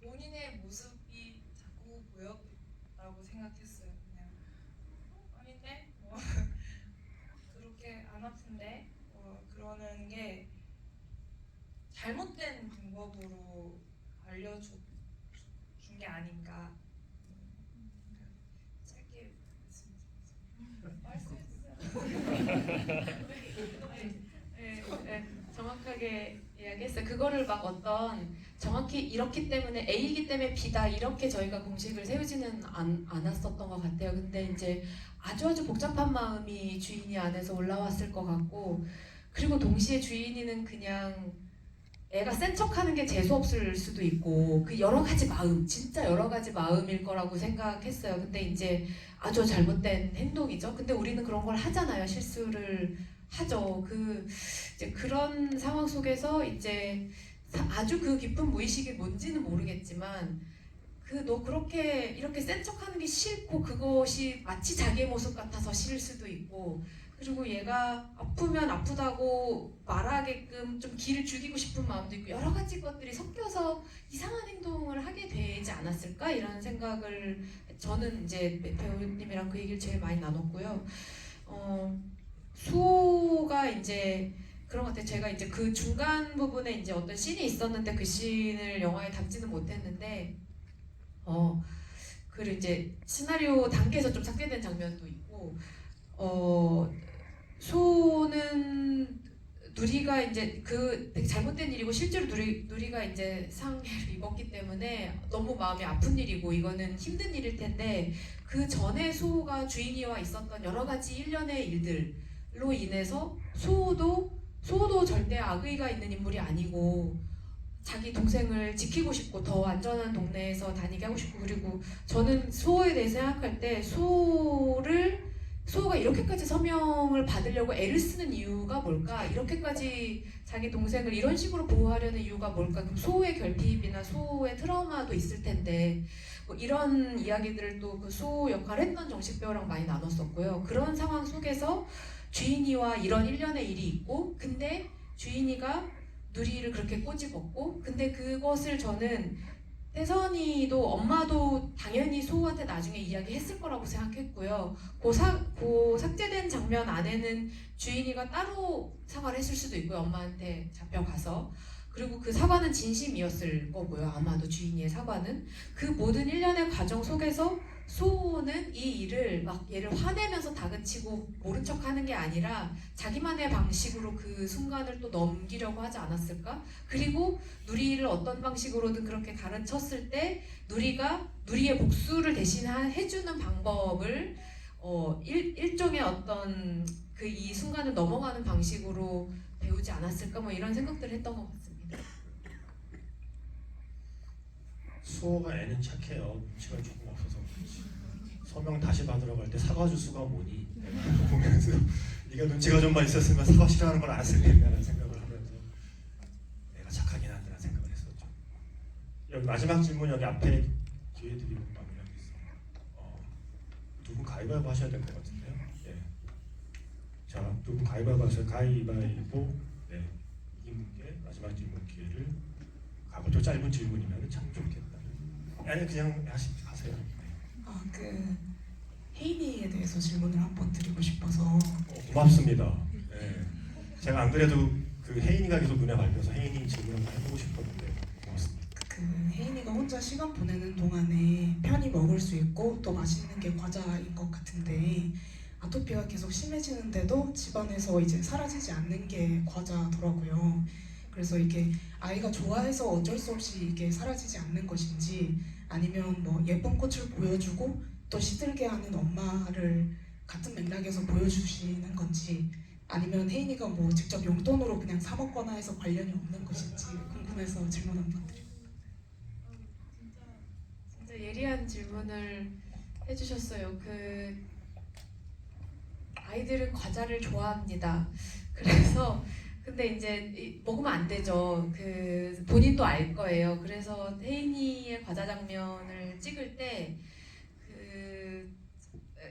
본인의 모습이 자꾸 보였다고 생각했어요. 그냥 아닌데 뭐 그렇게 안 아픈데 그러는 게 잘못된 방법으로 알려준 게 아닌가. 짧게 네, 정확하게 이야기했어요. 그거를 막 어떤 정확히 이렇기 때문에 A이기 때문에 B다 이렇게 저희가 공식을 세우지는 않았었던 것 같아요. 근데 이제 아주 복잡한 마음이 주인이 안에서 올라왔을 것 같고 그리고 동시에 주인이는 그냥 애가 센 척하는 게 재수없을 수도 있고 그 여러 가지 마음, 진짜 여러 가지 마음일 거라고 생각했어요. 근데 이제 아주 잘못된 행동이죠. 근데 우리는 그런 걸 하잖아요. 실수를 하죠. 이제 그런 상황 속에서 이제 아주 그 깊은 무의식이 뭔지는 모르겠지만 너 그렇게 이렇게 센 척하는 게 싫고 그것이 마치 자기의 모습 같아서 싫을 수도 있고 그리고 얘가 아프면 아프다고 말하게끔 좀 기를 죽이고 싶은 마음도 있고 여러 가지 것들이 섞여서 이상한 행동을 하게 되지 않았을까 이런 생각을 저는 이제 배우님이랑 그 얘기를 제일 많이 나눴고요. 수호가 이제 그런 것 같아요. 제가 이제 그 중간 부분에 이제 어떤 씬이 있었는데 그 씬을 영화에 담지는 못했는데 그리고 이제 시나리오 단계에서 좀 삭제된 장면도 있고 수호는 누리가 이제 그 되게 잘못된 일이고 실제로 누리가 이제 상해를 입었기 때문에 너무 마음이 아픈 일이고 이거는 힘든 일일 텐데 그 전에 수호가 주인이와 있었던 여러 가지 일련의 일들로 인해서 수호도 절대 악의가 있는 인물이 아니고 자기 동생을 지키고 싶고 더 안전한 동네에서 다니게 하고 싶고 그리고 저는 수호에 대해 생각할 때 수호를 소호가 이렇게까지 서명을 받으려고 애를 쓰는 이유가 뭘까? 이렇게까지 자기 동생을 이런 식으로 보호하려는 이유가 뭘까? 그럼 소호의 결핍이나 소호의 트라우마도 있을 텐데 뭐 이런 이야기들을 또 그 소호 역할을 했던 정식 배우랑 많이 나눴었고요. 그런 상황 속에서 주인이와 이런 일련의 일이 있고 근데 주인이가 누리를 그렇게 꼬집었고 근데 그것을 저는 혜선이도 엄마도 당연히 소호한테 나중에 이야기했을 거라고 생각했고요. 그 삭제된 장면 안에는 주인이가 따로 사과를 했을 수도 있고요. 엄마한테 잡혀가서. 그리고 그 사과는 진심이었을 거고요. 아마도 주인이의 사과는. 그 모든 일련의 과정 속에서 소호는 이 일을 막 얘를 화내면서 다그치고 모른 척하는 게 아니라 자기만의 방식으로 그 순간을 또 넘기려고 하지 않았을까? 그리고 누리를 어떤 방식으로든 그렇게 가르쳤을 때 누리가 누리의 복수를 대신 해주는 방법을 일종의 어떤 그 이 순간을 넘어가는 방식으로 배우지 않았을까? 뭐 이런 생각들을 했던 것 같습니다. 수호가 애는 착해요. 눈치가 조금 없어서 그렇지. 서명 다시 받으러 갈 때 사과 주스가 뭐니? 보면서 네가 눈치가 좀만 있었으면 사과 싫어하는 걸 알았을 텐데라는 생각을 하면서 내가 착하긴 한다는 생각을 했었죠. 여기 마지막 질문 여기 앞에 기회 드리고 마무리하겠습니다. 두 분 가위바위보 하셔야 될 것 같은데요. 예. 자, 두 분 가위바위보 하세요. 가위바위보. 네. 이긴 분께 마지막 질문 기회를 가고 또 짧은 질문이면 참 좋겠다. 아니 그냥 하세요. 그 혜인이에 대해서 질문을 한번 드리고 싶어서. 고맙습니다. 네. 제가 안 그래도 그 혜인이가 계속 눈에 밟혀서 혜인이 질문을 해보고 싶었는데 고맙습니다. 그 혜인이가 혼자 시간 보내는 동안에 편히 먹을 수 있고 또 맛있는 게 과자인 것 같은데 아토피가 계속 심해지는데도 집안에서 이제 사라지지 않는 게 과자더라고요. 그래서 이게 아이가 좋아해서 어쩔 수 없이 이게 사라지지 않는 것인지 아니면 뭐 예쁜 꽃을 보여주고 또 시들게 하는 엄마를 같은 맥락에서 보여주시는 건지 아니면 혜인이가 뭐 직접 용돈으로 그냥 사 먹거나 해서 관련이 없는 것인지 궁금해서 질문 한번 드립니다. 진짜 예리한 질문을 해주셨어요. 그 아이들은 과자를 좋아합니다. 그래서 근데 이제 먹으면 안 되죠. 그 본인도 알 거예요. 그래서 혜인이의 과자 장면을 찍을 때 그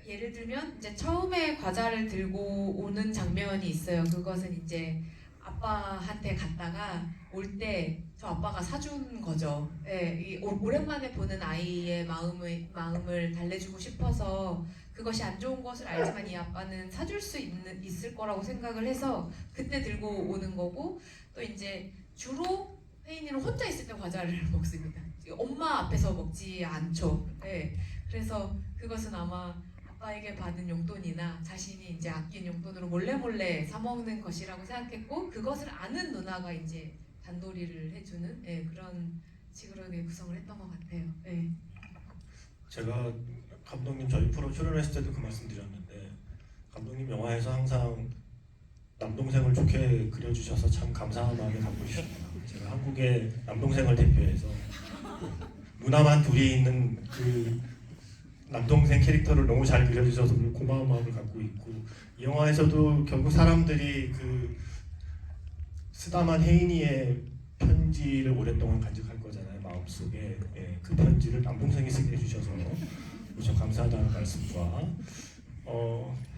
예를 들면 이제 처음에 과자를 들고 오는 장면이 있어요. 그것은 이제 아빠한테 갔다가 올 때 저 아빠가 사준 거죠. 예, 오랜만에 보는 아이의 마음을 달래주고 싶어서 그것이 안 좋은 것을 알지만 이 아빠는 사줄 수 있을 거라고 생각을 해서 그때 들고 오는 거고 또 이제 주로 혜인이는 혼자 있을 때 과자를 먹습니다. 엄마 앞에서 먹지 않죠. 예, 그래서 그것은 아마 아빠에게 받은 용돈이나 자신이 이제 아낀 용돈으로 몰래 사 먹는 것이라고 생각했고 그것을 아는 누나가 이제 단도리를 해주는 그런 식으로 구성을 했던 것 같아요. 예. 제가 감독님 저희 프로 출연했을 때도 그 말씀 드렸는데 감독님 영화에서 항상 남동생을 좋게 그려주셔서 참 감사한 마음을 갖고 있습니다. 제가 한국의 남동생을 대표해서 누나만 둘이 있는 그 남동생 캐릭터를 너무 잘 그려주셔서 고마운 마음을 갖고 있고 이 영화에서도 결국 사람들이 그 쓰다만 혜인이의 편지를 오랫동안 간직할 거잖아요. 마음속에 그 편지를 남동생이 쓰게 해주셔서 무척 감사하다는 말씀과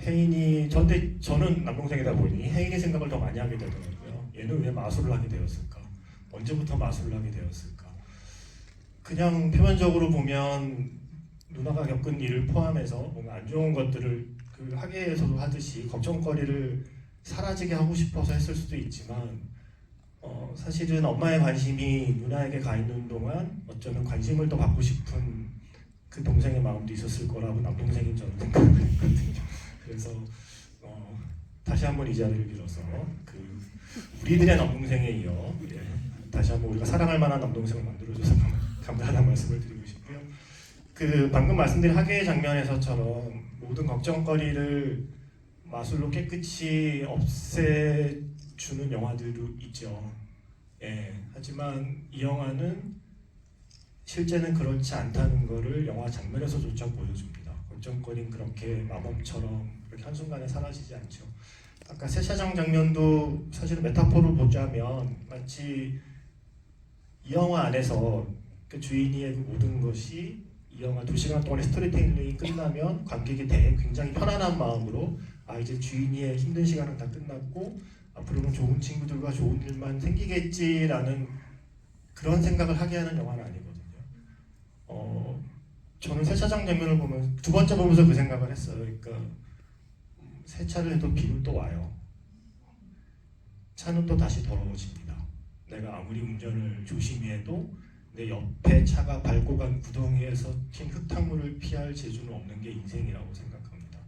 혜인이 저는 남동생이다 보니 혜인이 생각을 더 많이 하게 되더라고요. 얘는 왜 마술을 하게 되었을까? 언제부터 마술을 하게 되었을까? 그냥 표면적으로 보면 누나가 겪은 일을 포함해서 뭔가 안 좋은 것들을 그 학예에서도 하듯이 걱정거리를 사라지게 하고 싶어서 했을 수도 있지만 사실은 엄마의 관심이 누나에게 가 있는 동안 어쩌면 관심을 더 받고 싶은 그 동생의 마음도 있었을 거라고 남동생인 저는 생각을 했거든요. 그래서 다시 한번 이 자리를 빌어서 그 우리들의 남동생에 이어 다시 한번 우리가 사랑할 만한 남동생을 만들어줘서 감사하다는 말씀을 드리고 싶고요. 그 방금 말씀드린 학예의 장면에서처럼 모든 걱정거리를 마술로 깨끗이 없애주는 영화들도 있죠. 하지만 이 영화는 실제는 그렇지 않다는 것을 영화 장면에서조차 보여줍니다. 걱정거리는 그렇게 마법처럼 그렇게 한순간에 사라지지 않죠. 아까 세차장 장면도 사실은 메타포를 보자면 마치 이 영화 안에서 그 주인이의 그 모든 것이 이 영화 2시간 동안의 스토리텔링이 끝나면 관객이 굉장히 편안한 마음으로 아 이제 주인이의 힘든 시간은 다 끝났고 앞으로는 좋은 친구들과 좋은 일만 생기겠지라는 그런 생각을 하게 하는 영화는 아니거든요. 저는 세차장 장면을 보면 두 번째 보면서 그 생각을 했어요. 그러니까 세차를 해도 비는 또 와요. 차는 또 다시 더러워집니다. 내가 아무리 운전을 조심히 해도 내 옆에 차가 밟고 간 구덩이에서 튄 흙탕물을 피할 재주는 없는 게 인생이라고 생각합니다.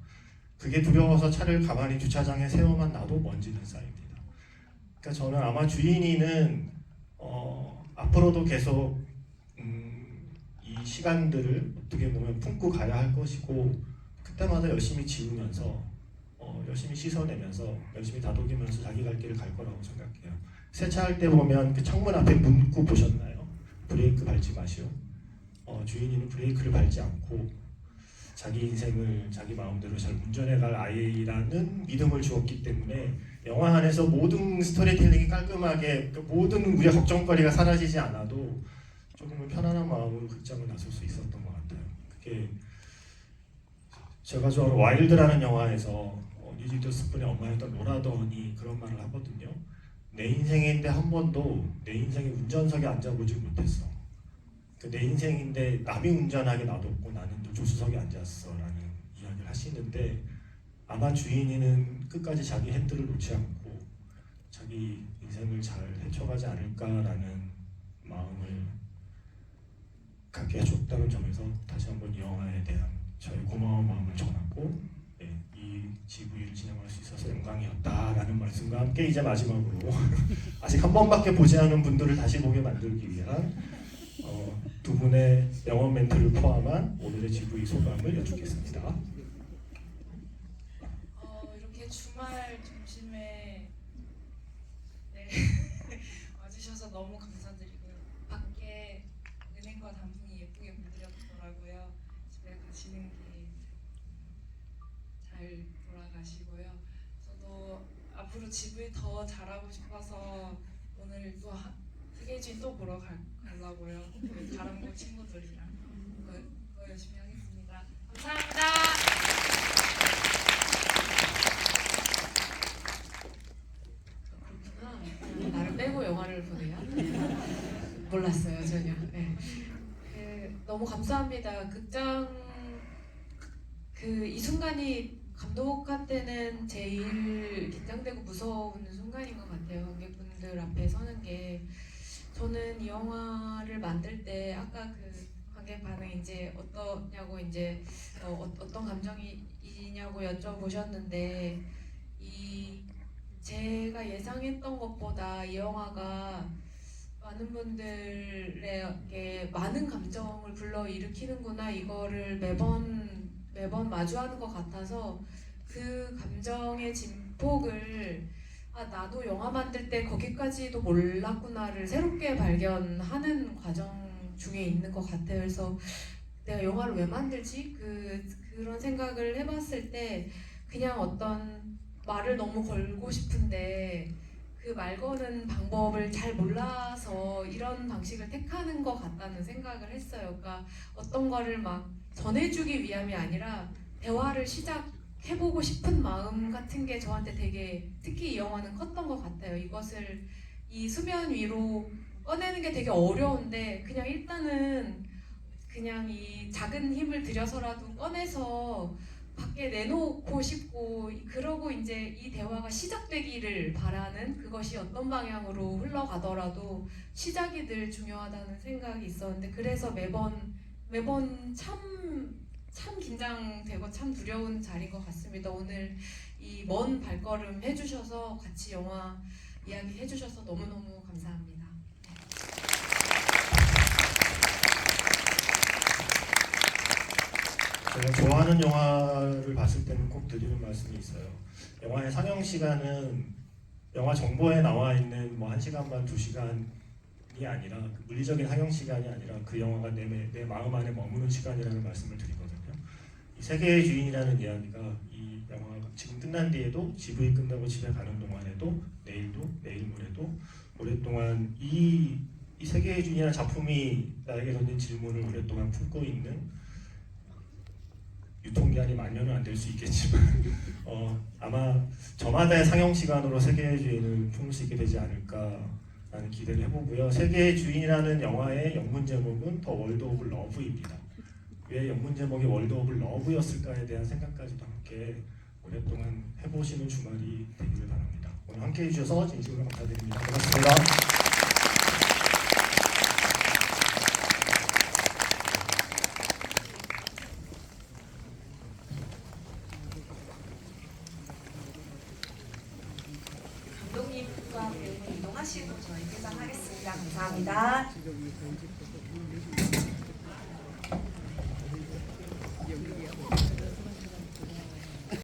그게 두려워서 차를 가만히 주차장에 세워만 놔도 먼지는 쌓입니다. 그러니까 저는 아마 주인이는 앞으로도 계속 이 시간들을 어떻게 보면 품고 가야 할 것이고 그때마다 열심히 지우면서 열심히 씻어내면서 열심히 다독이면서 자기 갈 길을 갈 거라고 생각해요. 세차할 때 보면 그 창문 앞에 문구 보셨나요? 브레이크 밟지 마시오. 주인이는 브레이크를 밟지 않고 자기 인생을 자기 마음대로 잘 운전해갈 아이라는 믿음을 주었기 때문에 영화 안에서 모든 스토리텔링이 깔끔하게 모든 우리의 걱정거리가 사라지지 않아도 조금은 편안한 마음으로 극장을 나설 수 있었던 것 같아요. 그게 제가 좋아하는 와일드라는 영화에서 리지드 스푼의 엄마였던 로라던이 그런 말을 하거든요. 내 인생인데 한 번도 내 인생의 운전석에 앉아보지 못했어. 내 인생인데 남이 운전하게 놔뒀고 나는 또 조수석에 앉았어 라는 이야기를 하시는데 아마 주인이는 끝까지 자기 핸들을 놓지 않고 자기 인생을 잘 헤쳐가지 않을까라는 마음을 갖게 해줬다는 점에서 다시 한번 이 영화에 대한 저의 고마운 마음을 전하고 이 GV를 진행할 수 있어서 영광이었다라는 말씀과 함께 이제 마지막으로 아직 한 번밖에 보지 않은 분들을 다시 보게 만들기 위한 두 분의 영원 멘트를 포함한 오늘의 GV 소감을 여쭙겠습니다. 이렇게 주말 점심에 와주셔서 너무 감사드리고요. 밖에 은행과 단풍이 예쁘게 물들였더라고요. 집에 가시는 길 잘 돌아가시고요. 저도 앞으로 GV 더 잘하고 싶어서 오늘 또 스케줄 또 보러 가려고요. 그 가람고 친구들이랑 더 열심히 하겠습니다. 감사합니다. 그렇구나. 나를 빼고 영화를 보네요. 몰랐어요 전혀. 네. 너무 감사합니다. 극장 이 순간이 감독한테는 제일 긴장되고 무서운 순간인 것 같아요. 관객분들 앞에 서는 게. 저는 이 영화를 만들 때 아까 그 관객 반응 이제 어떠냐고 이제 어떤 감정이냐고 여쭤보셨는데 제가 예상했던 것보다 이 영화가 많은 분들에게 많은 감정을 불러일으키는구나 이거를 매번 마주하는 것 같아서 그 감정의 진폭을 나도 영화 만들 때 거기까지도 몰랐구나를 새롭게 발견하는 과정 중에 있는 것 같아요. 그래서 내가 영화를 왜 만들지? 그런 생각을 해봤을 때 그냥 어떤 말을 너무 걸고 싶은데 그 말 거는 방법을 잘 몰라서 이런 방식을 택하는 것 같다는 생각을 했어요. 그러니까 어떤 거를 막 전해주기 위함이 아니라 대화를 시작해보고 싶은 마음 같은 게 저한테 되게 특히 이 영화는 컸던 것 같아요. 이것을 이 수면 위로 꺼내는 게 되게 어려운데 그냥 일단은 그냥 이 작은 힘을 들여서라도 꺼내서 밖에 내놓고 싶고 그러고 이제 이 대화가 시작되기를 바라는 그것이 어떤 방향으로 흘러가더라도 시작이 늘 중요하다는 생각이 있었는데 그래서 매번 참 긴장되고 참 두려운 자리인 것 같습니다. 오늘 이 먼 발걸음 해주셔서 같이 영화 이야기 해주셔서 너무너무 감사합니다. 제가 좋아하는 영화를 봤을 때는 꼭 드리는 말씀이 있어요. 영화의 상영 시간은 영화 정보에 나와 있는 뭐 1시간 반, 2시간이 아니라 그 물리적인 상영 시간이 아니라 그 영화가 내 마음 안에 머무는 시간이라는 말씀을 드리거든요. 이 세계의 주인이라는 이야기가 이 영화가 지금 끝난 뒤에도 GV 끝나고 집에 가는 동안에도 내일도 내일 모레도 오랫동안 이 세계의 주인이라는 작품이 나에게 던진 질문을 오랫동안 품고 있는 유통기한이 만년은 안 될 수 있겠지만 아마 저마다의 상영 시간으로 세계의 주인을 품을 수 있게 되지 않을까라는 기대를 해보고요. 세계의 주인이라는 영화의 영문 제목은 더 월드 오브 러브입니다. 왜 영문 제목이 월드 오브 러브였을까에 대한 생각까지도 함께 오랫동안 해보시는 주말이 되기를 바랍니다. 오늘 함께해 주셔서 진심으로 감사드립니다. 고맙습니다.